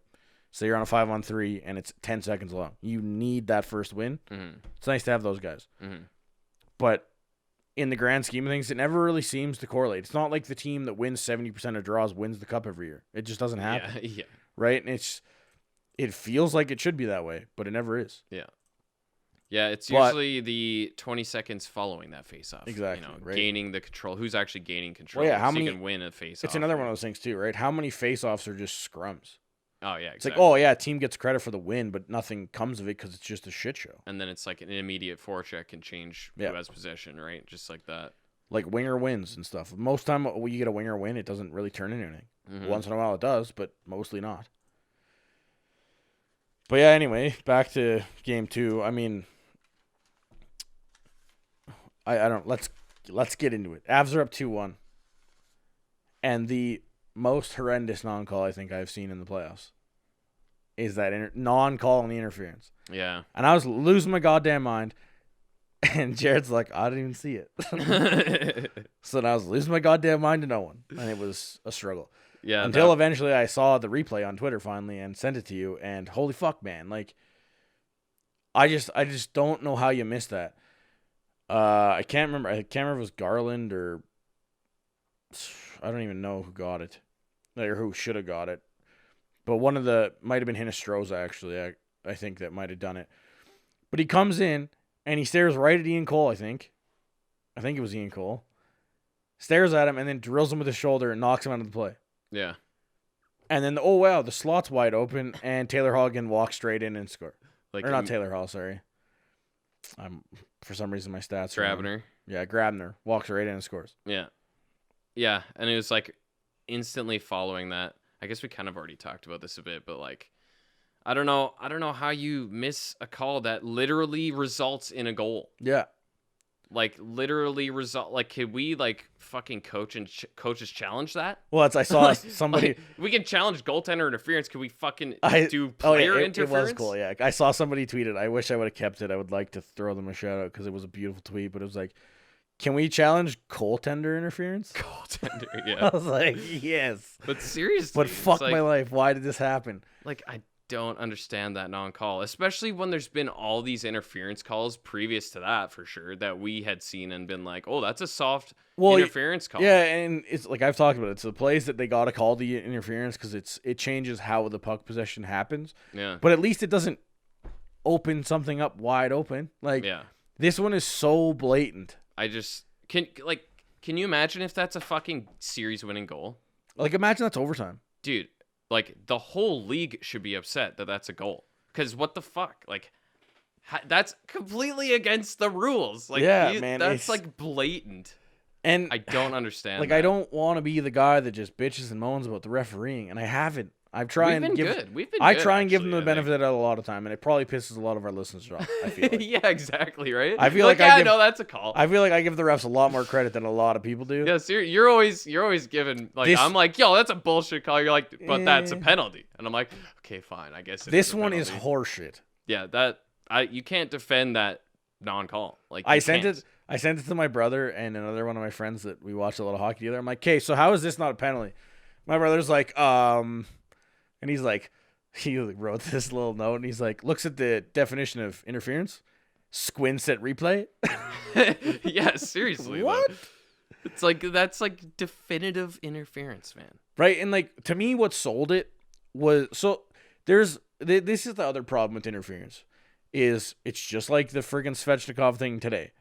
say you're on a 5-on-3 and it's 10 seconds long. You need that first win. Mm-hmm. It's nice to have those guys. Mm-hmm. But in the grand scheme of things, it never really seems to correlate. It's not like the team that wins 70% of draws wins the cup every year. It just doesn't happen. Yeah. Right? And it feels like it should be that way, but it never is. Yeah. Yeah, it's usually the 20 seconds following that face-off. Exactly. Right? Gaining the control. Who's actually gaining control? Well, yeah, how many you can win a face-off. It's another one of those things too, right? How many face-offs are just scrums? Oh, yeah, exactly. It's like, oh, yeah, team gets credit for the win, but nothing comes of it because it's just a shit show. And then it's like an immediate forecheck can change who has possession, right? Just like that. Like winger wins and stuff. Most time when you get a winger win, it doesn't really turn into anything. Mm-hmm. Once in a while it does, but mostly not. But yeah, anyway, back to Game 2. I mean, I don't. Let's get into it. Avs are up 2-1, and the most horrendous non-call I think I've seen in the playoffs is that non-call on the interference. Yeah. And I was losing my goddamn mind, and Jared's like, I didn't even see it. So I was losing my goddamn mind to no one, and it was a struggle. Yeah. Until eventually I saw the replay on Twitter finally and sent it to you, and holy fuck, man! Like, I just don't know how you missed that. I can't remember. I can't remember if it was Garland or I don't even know who got it, or who should have got it. But one of the might have been Hinostroza actually. I think that might have done it. But he comes in and he stares right at Ian Cole. I think it was Ian Cole. Stares at him and then drills him with his shoulder and knocks him out of the play. Yeah. And then, oh, wow, the slot's wide open, and Taylor Hall walks straight in and score. Like, or not Taylor Hall, sorry. For some reason, my stats are wrong. Grabner. Yeah, Grabner walks right in and scores. Yeah. Yeah, and it was like instantly following that. I guess we kind of already talked about this a bit, but like, I don't know how you miss a call that literally results in a goal. Yeah. Like literally result. Like, could we like fucking coaches challenge that? Well, I saw somebody. Like, we can challenge goaltender interference. Could we fucking do player interference? It was cool. Yeah, I saw somebody tweet it. I wish I would have kept it. I would like to throw them a shout out because it was a beautiful tweet. But it was like, can we challenge goaltender interference? Goaltender, yeah. I was like, yes. But seriously, but fuck like, my life. Why did this happen? Like, I don't understand that non-call, especially when there's been all these interference calls previous to that, for sure, that we had seen and been like, oh, that's a soft interference call. Yeah, and it's like I've talked about it. It's the plays that they got to call the interference because it changes how the puck possession happens. Yeah. But at least it doesn't open something up wide open. Like, this one is so blatant. I just can you imagine if that's a fucking series-winning goal? Like, imagine that's overtime, dude. Like, the whole league should be upset that that's a goal. Because what the fuck? Like, that's completely against the rules. Like, man, that's like blatant. And I don't understand. Like, that. I don't want to be the guy that just bitches and moans about the refereeing, and I haven't. We've been good. I try and give them the benefit of that a lot of time, and it probably pisses a lot of our listeners off. I feel like. Yeah, exactly, right? I feel like I know that's a call. I feel like I give the refs a lot more credit than a lot of people do. Yeah, so you're always giving like I'm like, yo, that's a bullshit call. You're like, but that's a penalty, and I'm like, okay, fine, I guess this one is horseshit. Yeah, you can't defend that non-call. Like, I sent it to my brother and another one of my friends that we watched a lot of hockey together. I'm like, okay, so how is this not a penalty? My brother's like, and he's like, he wrote this little note, and he's like, looks at the definition of interference, squints at replay. Yeah, seriously. What? It's like, that's like definitive interference, man. Right, and like, to me, what sold it was, so this is the other problem with interference, is it's just like the friggin' Svechnikov thing today.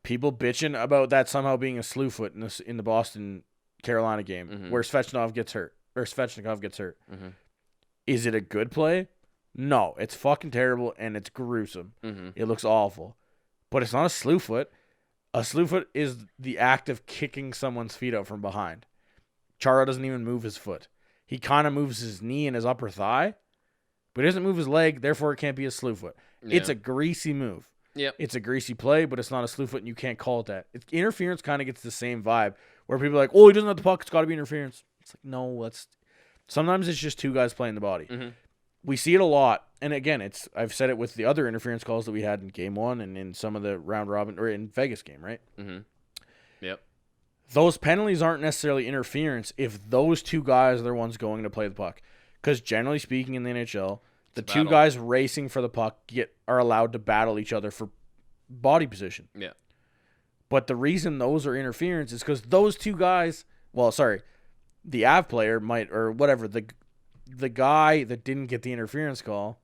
People bitching about that somehow being a slew foot in the Boston Carolina game, where Svechnikov gets hurt. Mm-hmm. Is it a good play? No, it's fucking terrible and it's gruesome. Mm-hmm. It looks awful, but it's not a slew foot. A slew foot is the act of kicking someone's feet out from behind. Chara doesn't even move his foot. He kind of moves his knee and his upper thigh, but he doesn't move his leg. Therefore, it can't be a slew foot. Yeah. It's a greasy move. Yep. It's a greasy play, but it's not a slew foot, and you can't call it that. Interference kind of gets the same vibe, where people are like, oh, he doesn't have the puck, it's got to be interference. It's like, no, sometimes it's just two guys playing the body. Mm-hmm. We see it a lot, and again, I've said it with the other interference calls that we had in Game 1 and in some of the round robin, or in Vegas game, right? Mm-hmm. Yep. Those penalties aren't necessarily interference if those two guys are the ones going to play the puck. Because generally speaking in the NHL, the two guys racing for the puck are allowed to battle each other for body position. Yeah. But the reason those are interference is because those two guys, the Av player might, or whatever, the guy that didn't get the interference call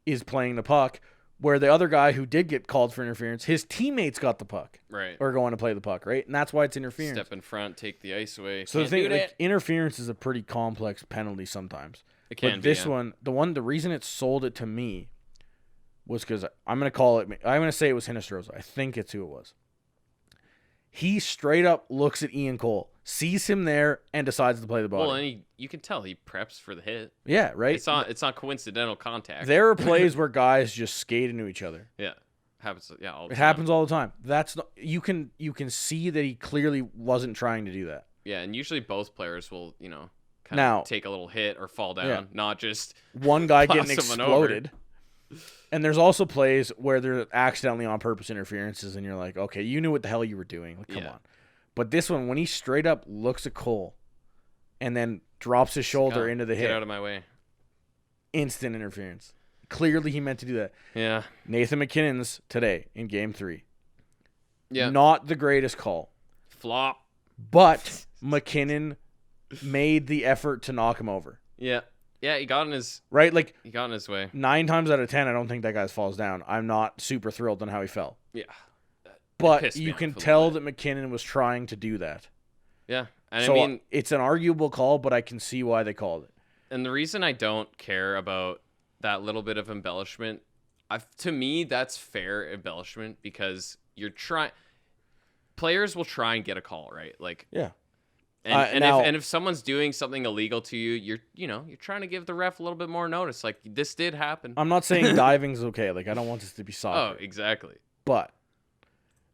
is playing the puck, where the other guy who did get called for interference, his teammates got the puck. Right. Or going to play the puck, right? And that's why it's interference. Step in front, take the ice away. So the thing, interference is a pretty complex penalty sometimes. It can be. But this one, the reason it sold it to me was because I'm going to say it was Hinostroza. I think it's who it was. He straight up looks at Ian Cole, sees him there, and decides to play the body. Well, and you can tell he preps for the hit. Yeah, right? It's not coincidental contact. There are plays where guys just skate into each other. Yeah. Happens all the time. It happens all the time. That's not, you can see that he clearly wasn't trying to do that. Yeah, and usually both players will, kind of take a little hit or fall down, not just one guy getting exploded. And there's also plays where they're accidentally on purpose interferences, and you're like, okay, you knew what the hell you were doing. Like, come on. But this one, when he straight up looks at Cole and then drops his shoulder into the hit. Get out of my way. Instant interference. Clearly he meant to do that. Yeah. Nathan McKinnon's today in Game 3. Yeah. Not the greatest call. Flop. But McKinnon made the effort to knock him over. Yeah. Yeah, he got in his right. Like, he got in his way. 9 times out of 10, I don't think that guy falls down. I'm not super thrilled on how he fell. Yeah, but you can tell that McKinnon was trying to do that. Yeah, And so I mean, it's an arguable call, but I can see why they called it. and the reason I don't care about that little bit of embellishment, to me, that's fair embellishment because players will try and get a call, right? Like, Yeah. And if someone's doing something illegal to you, you're trying to give the ref a little bit more notice. Like, this did happen. I'm not saying diving's okay. Like, I don't want this to be soccer. Oh, exactly. But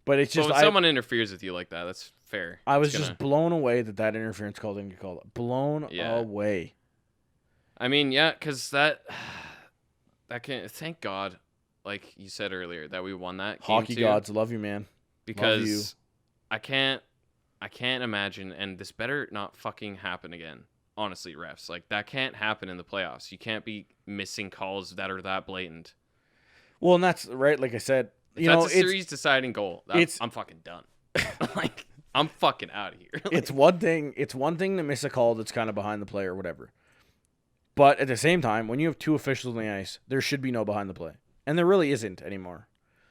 it's just when someone interferes with you like that, that's fair. I was just blown away that interference call didn't get called. Blown away. I mean, yeah, because that can. Thank God, like you said earlier, that we won that game Hockey gods, love you, man. Because love you. I can't imagine, and this better not fucking happen again. Honestly, refs, like that can't happen in the playoffs. You can't be missing calls that are that blatant. Well, and that's right. Like I said, that's a series deciding goal. I'm fucking done. Like, I'm fucking out of here. Like, it's one thing to miss a call that's kind of behind the play or whatever. But at the same time, when you have two officials on the ice, there should be no behind the play. And there really isn't anymore.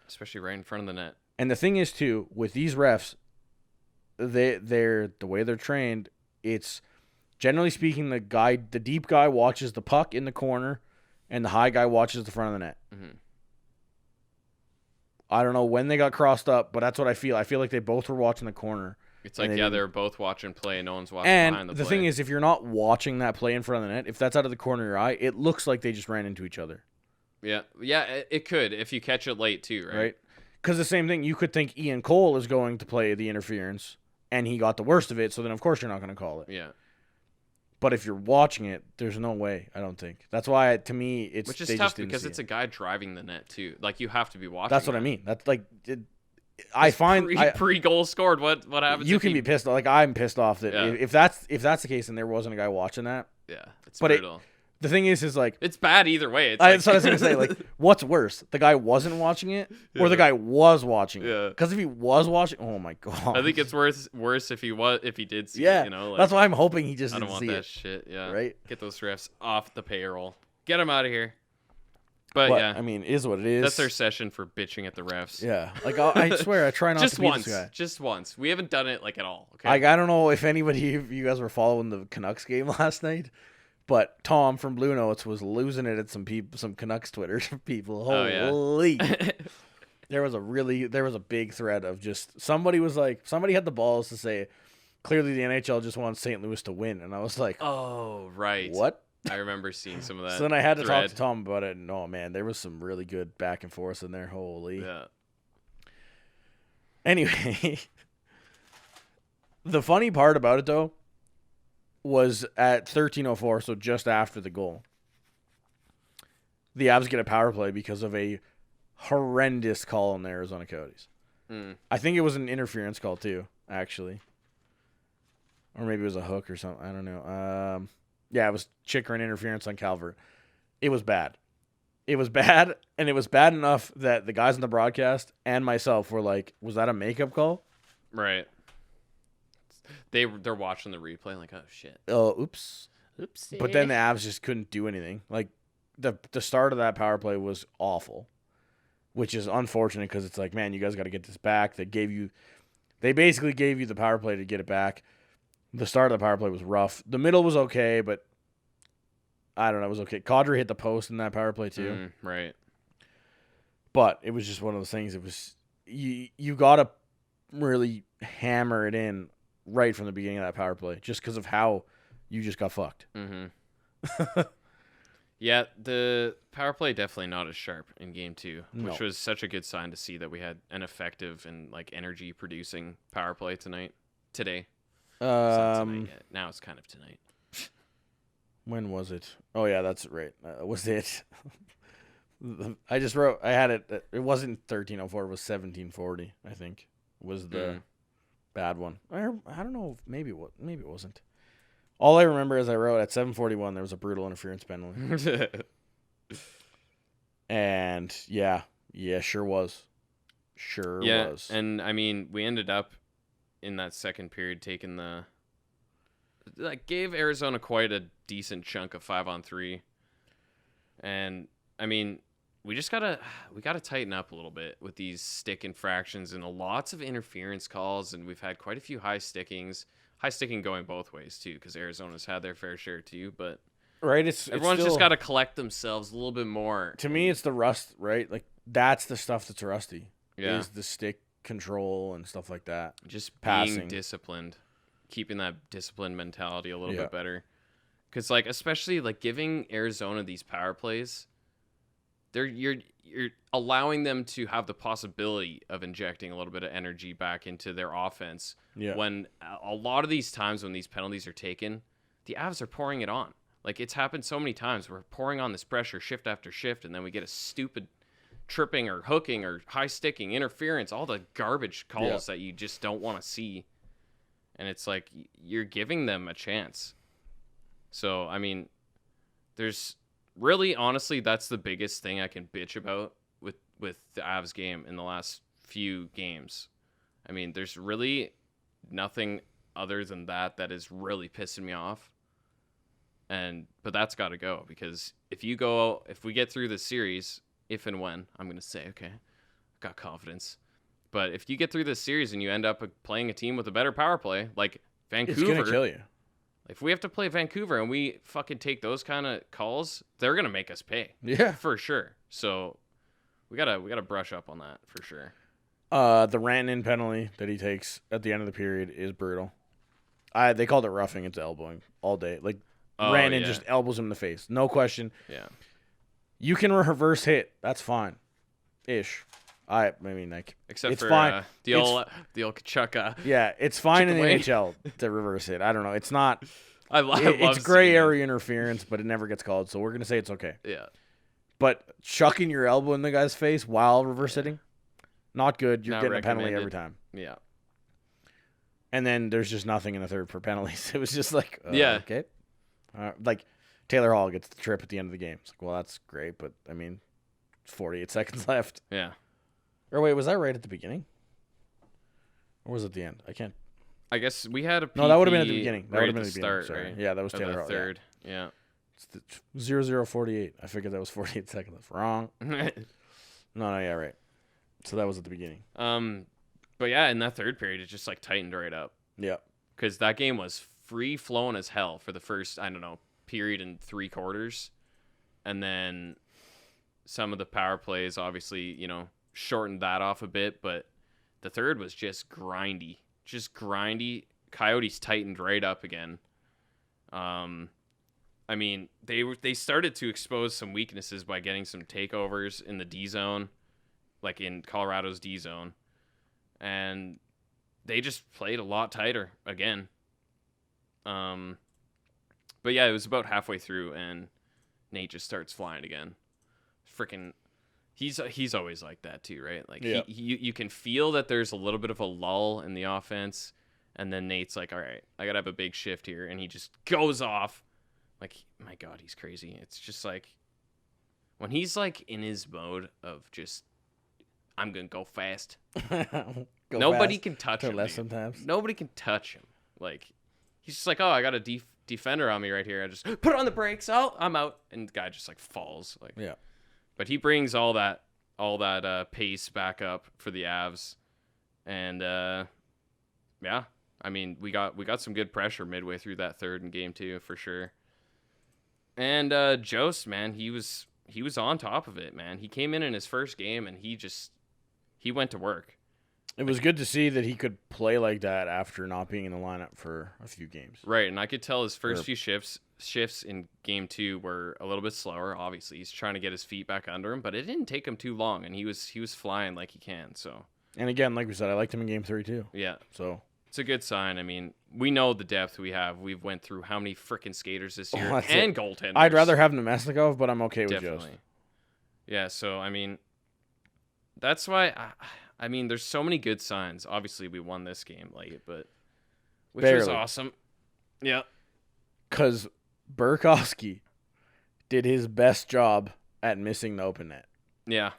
Especially right in front of the net. And the thing is, too, with these refs, they're the way they're trained, it's generally speaking, the deep guy watches the puck in the corner, and the high guy watches the front of the net. Mm-hmm. I don't know when they got crossed up, but that's what I feel. I feel like they both were watching the corner. It's like, they're both watching play and no one's watching behind the play. And the thing is, if you're not watching that play in front of the net, if that's out of the corner of your eye, it looks like they just ran into each other. Yeah, it could if you catch it late too, right? Right? Because the same thing, you could think Ian Cole is going to play the interference, and he got the worst of it, so then of course you're not going to call it. Yeah. But if you're watching it, there's no way, I don't think. That's why, to me, it's... Which is tough because it's a guy driving the net, too. Like, you have to be watching. That's what I mean. That's like... I find pre-goal scored. What happens? You can be pissed. Like, I'm pissed off that if that's the case and there wasn't a guy watching that. Yeah, it's brutal. The thing is like it's bad either way. That's what I was gonna say. Like, what's worse, the guy wasn't watching it, or the guy was watching it? Yeah. Because if he was watching, oh my god. I think it's worse if he did see it. You know, like, that's why I'm hoping he just. I don't didn't want see that it. shit. Yeah. Right. Get those refs off the payroll. Get them out of here. But yeah, I mean, is what it is. That's their session for bitching at the refs. Yeah, like I swear, I try not just to be once, this guy. Just once. We haven't done it like at all. Okay. Like, I don't know if anybody of you guys were following the Canucks game last night, but Tom from Blue Notes was losing it at some Canucks Twitter people. Holy! There was a big thread of just somebody had the balls to say, clearly the NHL just wants St. Louis to win, and I was like, oh right, what? I remember seeing some of that. So then I had to talk to Tom about it, and oh man, there was some really good back and forth in there. Holy. Yeah. Anyway, the funny part about it though was at 13:04, so just after the goal, the Avs get a power play because of a horrendous call on the Arizona Coyotes. I think it was an interference call too, actually, or maybe it was a hook or something. I don't know. Yeah, it was Chychrun interference on Calvert. It was bad. It was bad, and it was bad enough that the guys on the broadcast and myself were like, was that a makeup call? Right. They're watching the replay like, oh, shit. Oh, oops. Oopsie. But then the Avs just couldn't do anything. Like, the start of that power play was awful, which is unfortunate because it's like, man, you guys got to get this back. They basically gave you the power play to get it back. The start of the power play was rough. The middle was okay, but I don't know. It was okay. Kadri hit the post in that power play too. Right. But it was just one of those things. It was you got to really hammer it in right from the beginning of that power play just because of how you just got fucked. Mm-hmm. Yeah, the power play definitely not as sharp in game 2, which was such a good sign to see that we had an effective and like energy producing power play today. Tonight yet. Now it's kind of tonight. When was it? Oh yeah, that's right. Was it? I just wrote. I had it. It wasn't 13:04. It was 17:40. I think was the bad one. I don't know. Maybe it wasn't. All I remember is I wrote at 7:41 there was a brutal interference penalty. And yeah, sure was. Yeah, and I mean we ended up in that second period taking gave Arizona quite a decent chunk of 5-on-3. And I mean, we gotta tighten up a little bit with these stick infractions and lots of interference calls, and we've had quite a few high stickings. high sticking going both ways too, because Arizona's had their fair share too. But right, everyone's just got to collect themselves a little bit more. To me, it's the rust, right? Like that's the stuff that's rusty. Yeah. Is the stick control and stuff like that. Just passing. Being disciplined, keeping that disciplined mentality a little bit better. Because like especially like giving Arizona these power plays, you're allowing them to have the possibility of injecting a little bit of energy back into their offense. Yeah. When a lot of these times when these penalties are taken, the Avs are pouring it on. Like it's happened so many times. We're pouring on this pressure shift after shift, and then we get a stupid tripping or hooking or high sticking, interference, all the garbage calls that you just don't want to see. And it's like you're giving them a chance. So, I mean, there's really, honestly, that's the biggest thing I can bitch about with the Avs game in the last few games. I mean, there's really nothing other than that is really pissing me off. But that's got to go, because if we get through this series, if and when, I'm going to say, okay, I've got confidence. But if you get through this series and you end up playing a team with a better power play, like Vancouver, it's going to kill you. If we have to play Vancouver and we fucking take those kind of calls, they're going to make us pay. Yeah. For sure. So we gotta brush up on that for sure. The Rantanen penalty that he takes at the end of the period is brutal. They called it roughing. It's elbowing all day. Like, Rantanen just elbows him in the face. No question. Yeah. You can reverse hit. That's fine. Ish. I mean, like, except it's for fine. The old Kachuk. Yeah, it's fine in the away. NHL to reverse hit. I don't know. It's not. I love it's gray area interference, but it never gets called. So we're gonna say it's okay. Yeah. But chucking your elbow in the guy's face while reverse hitting, not good. You're getting a penalty every time. Yeah. And then there's just nothing in the third for penalties. It was just like, okay. Like Taylor Hall gets the trip at the end of the game. It's like, well, that's great, but I mean, 48 seconds left. Yeah. Or wait, was that right at the beginning? Or was it the end? I can't. I guess we had a PP No, that would have been at the beginning. That right would have been at the start, beginning. Sorry. right? Yeah, that was Taylor Hall. Third. Yeah. It's the 0048. I figured that was 48 seconds left. Wrong. No, yeah, right. So that was at the beginning. But yeah, in that third period, it just like tightened right up. Yeah. Because that game was free flowing as hell for the first, I don't know, period and 3 quarters. And then some of the power plays obviously, shortened that off a bit, but the third was just grindy. Coyotes tightened right up again. I mean, they started to expose some weaknesses by getting some takeovers in the D zone, like in Colorado's D zone, and they just played a lot tighter again. But yeah, it was about halfway through, and Nate just starts flying again. Freaking, he's always like that too, right? Like you can feel that there's a little bit of a lull in the offense, and then Nate's like, all right, I gotta have a big shift here, and he just goes off. Like, my God, he's crazy. It's just like, when he's like in his mode of just, I'm gonna go fast. Nobody can touch him. Sometimes. Nobody can touch him. Like, he's just like, oh, I got a defender on me right here. I just put on the brakes. Oh, I'm out, and the guy just like falls. Like, yeah. But he brings all that pace back up for the Avs, and yeah, I mean, we got some good pressure midway through that third in game 2 for sure. And Yotes, man, he was on top of it, man. He came in his first game, and he went to work. It was good to see that he could play like that after not being in the lineup for a few games. Right, and I could tell his first few shifts in game 2 were a little bit slower. Obviously, he's trying to get his feet back under him, but it didn't take him too long, and he was flying like he can. So. And again, like we said, I liked him in game 3 too. Yeah. So. It's a good sign. I mean, we know the depth we have. We've went through how many freaking skaters this year and goaltenders. I'd rather have Nemesnikov, but I'm okay with Yotes. Yeah, so, I mean, that's why, I mean, there's so many good signs. Obviously, we won this game late, but which was awesome. Yeah. Because Burakovsky did his best job at missing the open net. Yeah.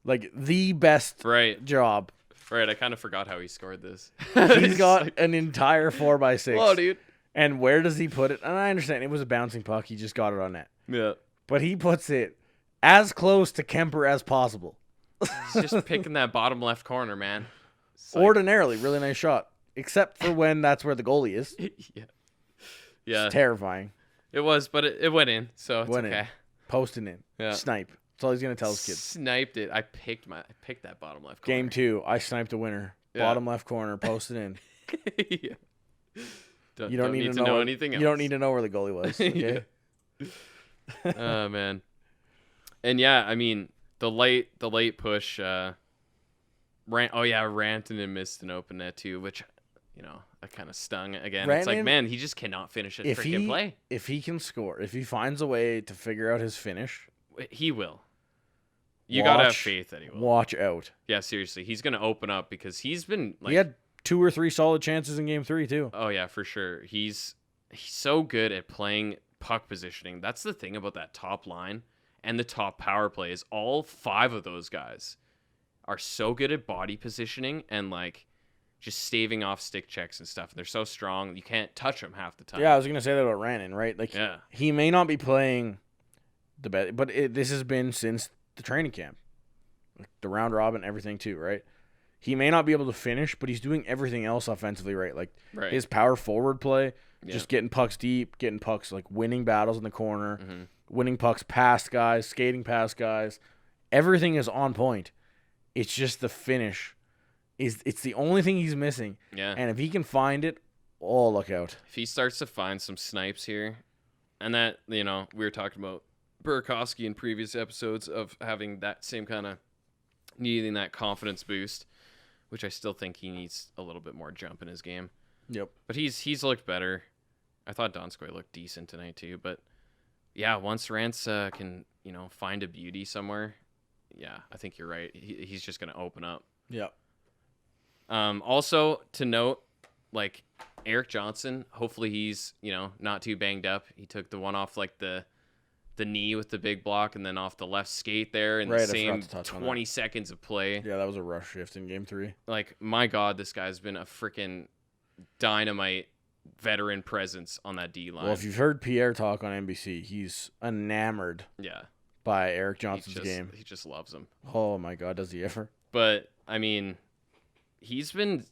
Like, the best job. Right, I kind of forgot how he scored this. He's got an entire 4x6. Whoa, dude. And where does he put it? And I understand it was a bouncing puck. He just got it on net. Yeah. But he puts it as close to Kuemper as possible. He's just picking that bottom left corner, man. Ordinarily, really nice shot. except for when that's where the goalie is. Yeah. It's terrifying. It was, but it went in, so it's Went okay. in. Posting in. Yeah. Snipe. That's all he's going to tell his kids. Sniped it. I picked that bottom left corner. Game 2, I sniped a winner. Yeah. Bottom left corner, posted in. Yeah. You don't need to know anything else. You don't need to know where the goalie was. Okay. Oh man. And yeah, I mean the late push. Rantanen missed an open net too, which that kind of stung again. It's like, man, he just cannot finish a freaking play. If he can score, if he finds a way to figure out his finish, he will. You gotta have faith that he will. Watch out. Yeah, seriously, he's gonna open up because he's been like. He had 2 or 3 solid chances in game 3 too. Oh yeah, for sure. He's so good at playing puck positioning. That's the thing about that top line and the top power play is all 5 of those guys are so good at body positioning and like just staving off stick checks and stuff. They're so strong you can't touch them half the time. Yeah, I was gonna say that about Rannon, right? Like, he may not be playing the best, but this has been since the training camp, like the round robin, everything too, right? He may not be able to finish, but he's doing everything else offensively right. Like his power forward play, just getting pucks deep, getting pucks, like winning battles in the corner, winning pucks past guys, skating past guys. Everything is on point. It's just the finish. It's the only thing he's missing. Yeah. And if he can find it, oh, look out. If he starts to find some snipes here, and that, we were talking about Burakovsky in previous episodes of having that same kind of needing that confidence boost, which I still think he needs a little bit more jump in his game. Yep. But he's looked better. I thought Donskoy looked decent tonight too. But yeah, once Rance can find a beauty somewhere, yeah, I think you're right. He's just gonna open up. Yep. Also to note, like Eric Johnson, hopefully he's not too banged up. He took the one off like the knee with the big block and then off the left skate there in the same 20 seconds of play. Yeah, that was a rush shift in game 3. Like, my God, this guy's been a freaking dynamite veteran presence on that D line. Well, if you've heard Pierre talk on NBC, he's enamored by Eric Johnson's game. He just loves him. Oh my God, does he ever? But I mean, he's been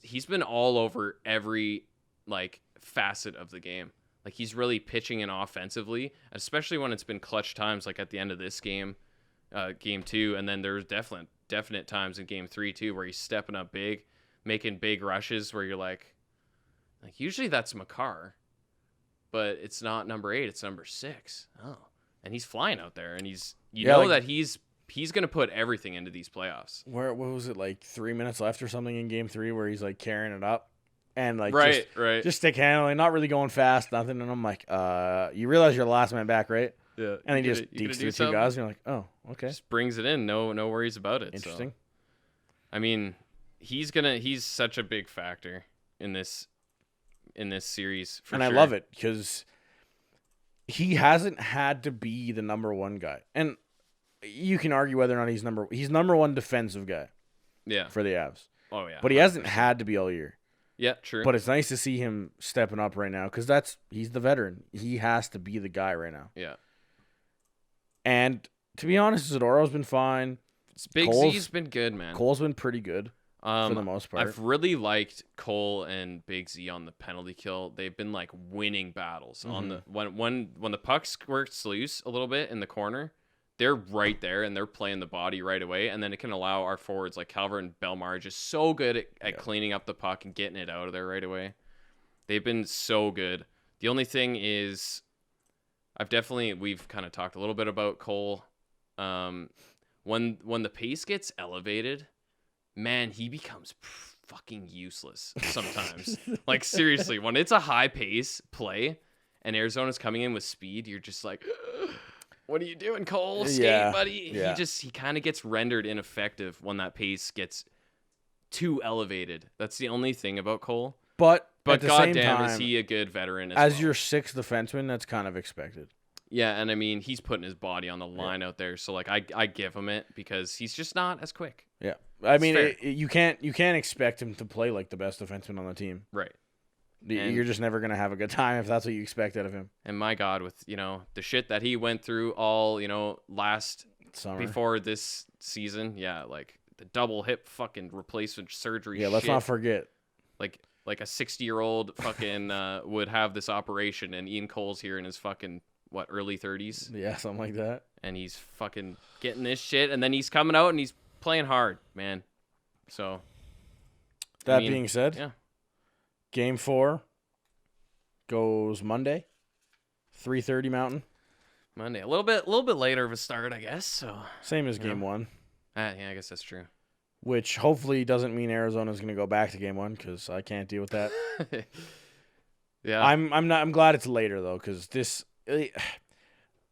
all over every like facet of the game. Like, he's really pitching in offensively, especially when it's been clutch times, like at the end of this game, game 2, and then there's definite times in game 3 too, where he's stepping up big, making big rushes where you're like usually that's Makar, but it's not number 8, it's number 6. Oh, and he's flying out there, and he's that he's gonna put everything into these playoffs. What was it, like 3 minutes left or something in game 3 where he's like carrying it up? And like just stick handling, not really going fast, nothing. And I'm like, you realize you're the last man back, right? Yeah. And he just deeks through 2 guys, and you're like, oh, okay. Just brings it in, no worries about it. Interesting. So. I mean, he's such a big factor in this series. For sure. I love it because he hasn't had to be the number 1 guy, and you can argue whether or not he's number 1 defensive guy. Yeah. For the Avs. Oh yeah. But he hasn't had to be all year. Yeah, true. But it's nice to see him stepping up right now because he's the veteran. He has to be the guy right now. Yeah. And to be honest, Zadoro's been fine. Big Z's been good, man. Cole's been pretty good for the most part. I've really liked Cole and Big Z on the penalty kill. They've been like winning battles on the when the puck squirts loose a little bit in the corner. They're right there, and they're playing the body right away, and then it can allow our forwards like Calvert and Belmar just so good at cleaning up the puck and getting it out of there right away. They've been so good. The only thing is, we've kind of talked a little bit about Cole. When the pace gets elevated, man, he becomes fucking useless sometimes. Like, seriously, when it's a high pace play and Arizona's coming in with speed, you're just like, what are you doing, Cole? Skate, buddy. Yeah. He kind of gets rendered ineffective when that pace gets too elevated. That's the only thing about Cole. But at the same goddamn, time, is he a good veteran as your 6th defenseman? That's kind of expected. Yeah, and I mean, he's putting his body on the line out there, so like I give him it because he's just not as quick. Yeah, I mean, you can't expect him to play like the best defenseman on the team. Right. You're just never gonna have a good time if that's what you expect out of him. And my God, with the shit that he went through all last summer before this season, like the double hip fucking replacement surgery. Yeah, let's not forget. Like like a 60-year-old fucking would have this operation, and Ian Cole's here in his fucking early 30s. Yeah, something like that. And he's fucking getting this shit, and then he's coming out and he's playing hard, man. So that being said, yeah. Game 4 goes Monday, 3:30 Mountain. Monday, a little bit later of a start, I guess. So same as Game 1. Yeah, I guess that's true. Which hopefully doesn't mean Arizona's going to go back to Game 1 because I can't deal with that. Yeah, I'm glad it's later though because this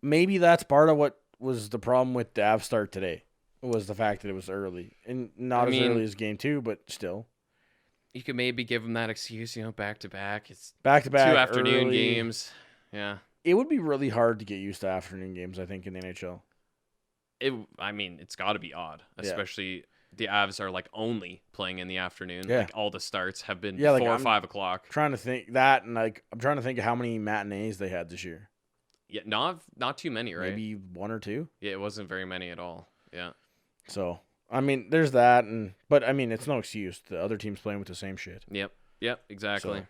maybe that's part of what was the problem with the Av start today was the fact that it was early and not as early as Game 2, but still. You could maybe give them that excuse, back to back. It's back to back 2 afternoon early games. Yeah, it would be really hard to get used to afternoon games. I think in the NHL. It's got to be odd, especially the Avs are like only playing in the afternoon. Yeah. Like all the starts have been 4 or 5 o'clock. Trying to think that, and I'm trying to think of how many matinees they had this year. Yeah, not too many, right? Maybe 1 or 2. Yeah, it wasn't very many at all. Yeah. So there's that, but it's no excuse. The other team's playing with the same shit. Yep, exactly. So,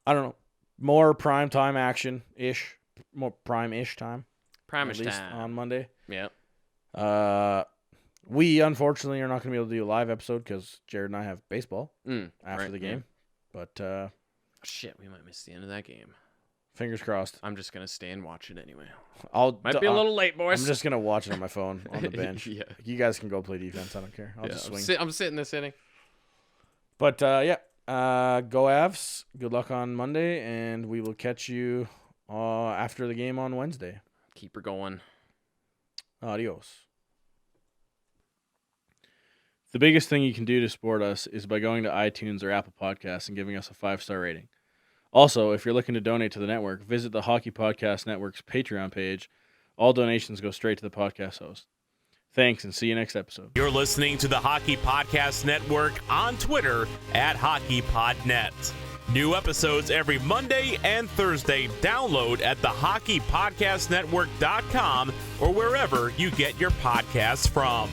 I don't know. More prime time action ish, more prime-ish time. Prime-ish at least time on Monday. Yep. We unfortunately are not going to be able to do a live episode because Jared and I have baseball after the game. Yeah. But shit, we might miss the end of that game. Fingers crossed. I'm just gonna stay and watch it anyway. Might be a little late, boys. I'm just gonna watch it on my phone on the bench. Yeah. You guys can go play defense. I don't care. I'll just swing. I'm sitting this inning. But go Avs. Good luck on Monday, and we will catch you after the game on Wednesday. Keep her going. Adios. The biggest thing you can do to support us is by going to iTunes or Apple Podcasts and giving us a 5-star rating. Also, if you're looking to donate to the network, visit the Hockey Podcast Network's Patreon page. All donations go straight to the podcast host. Thanks, and see you next episode. You're listening to the Hockey Podcast Network on Twitter @HockeyPodNet. New episodes every Monday and Thursday. Download at thehockeypodcastnetwork.com or wherever you get your podcasts from.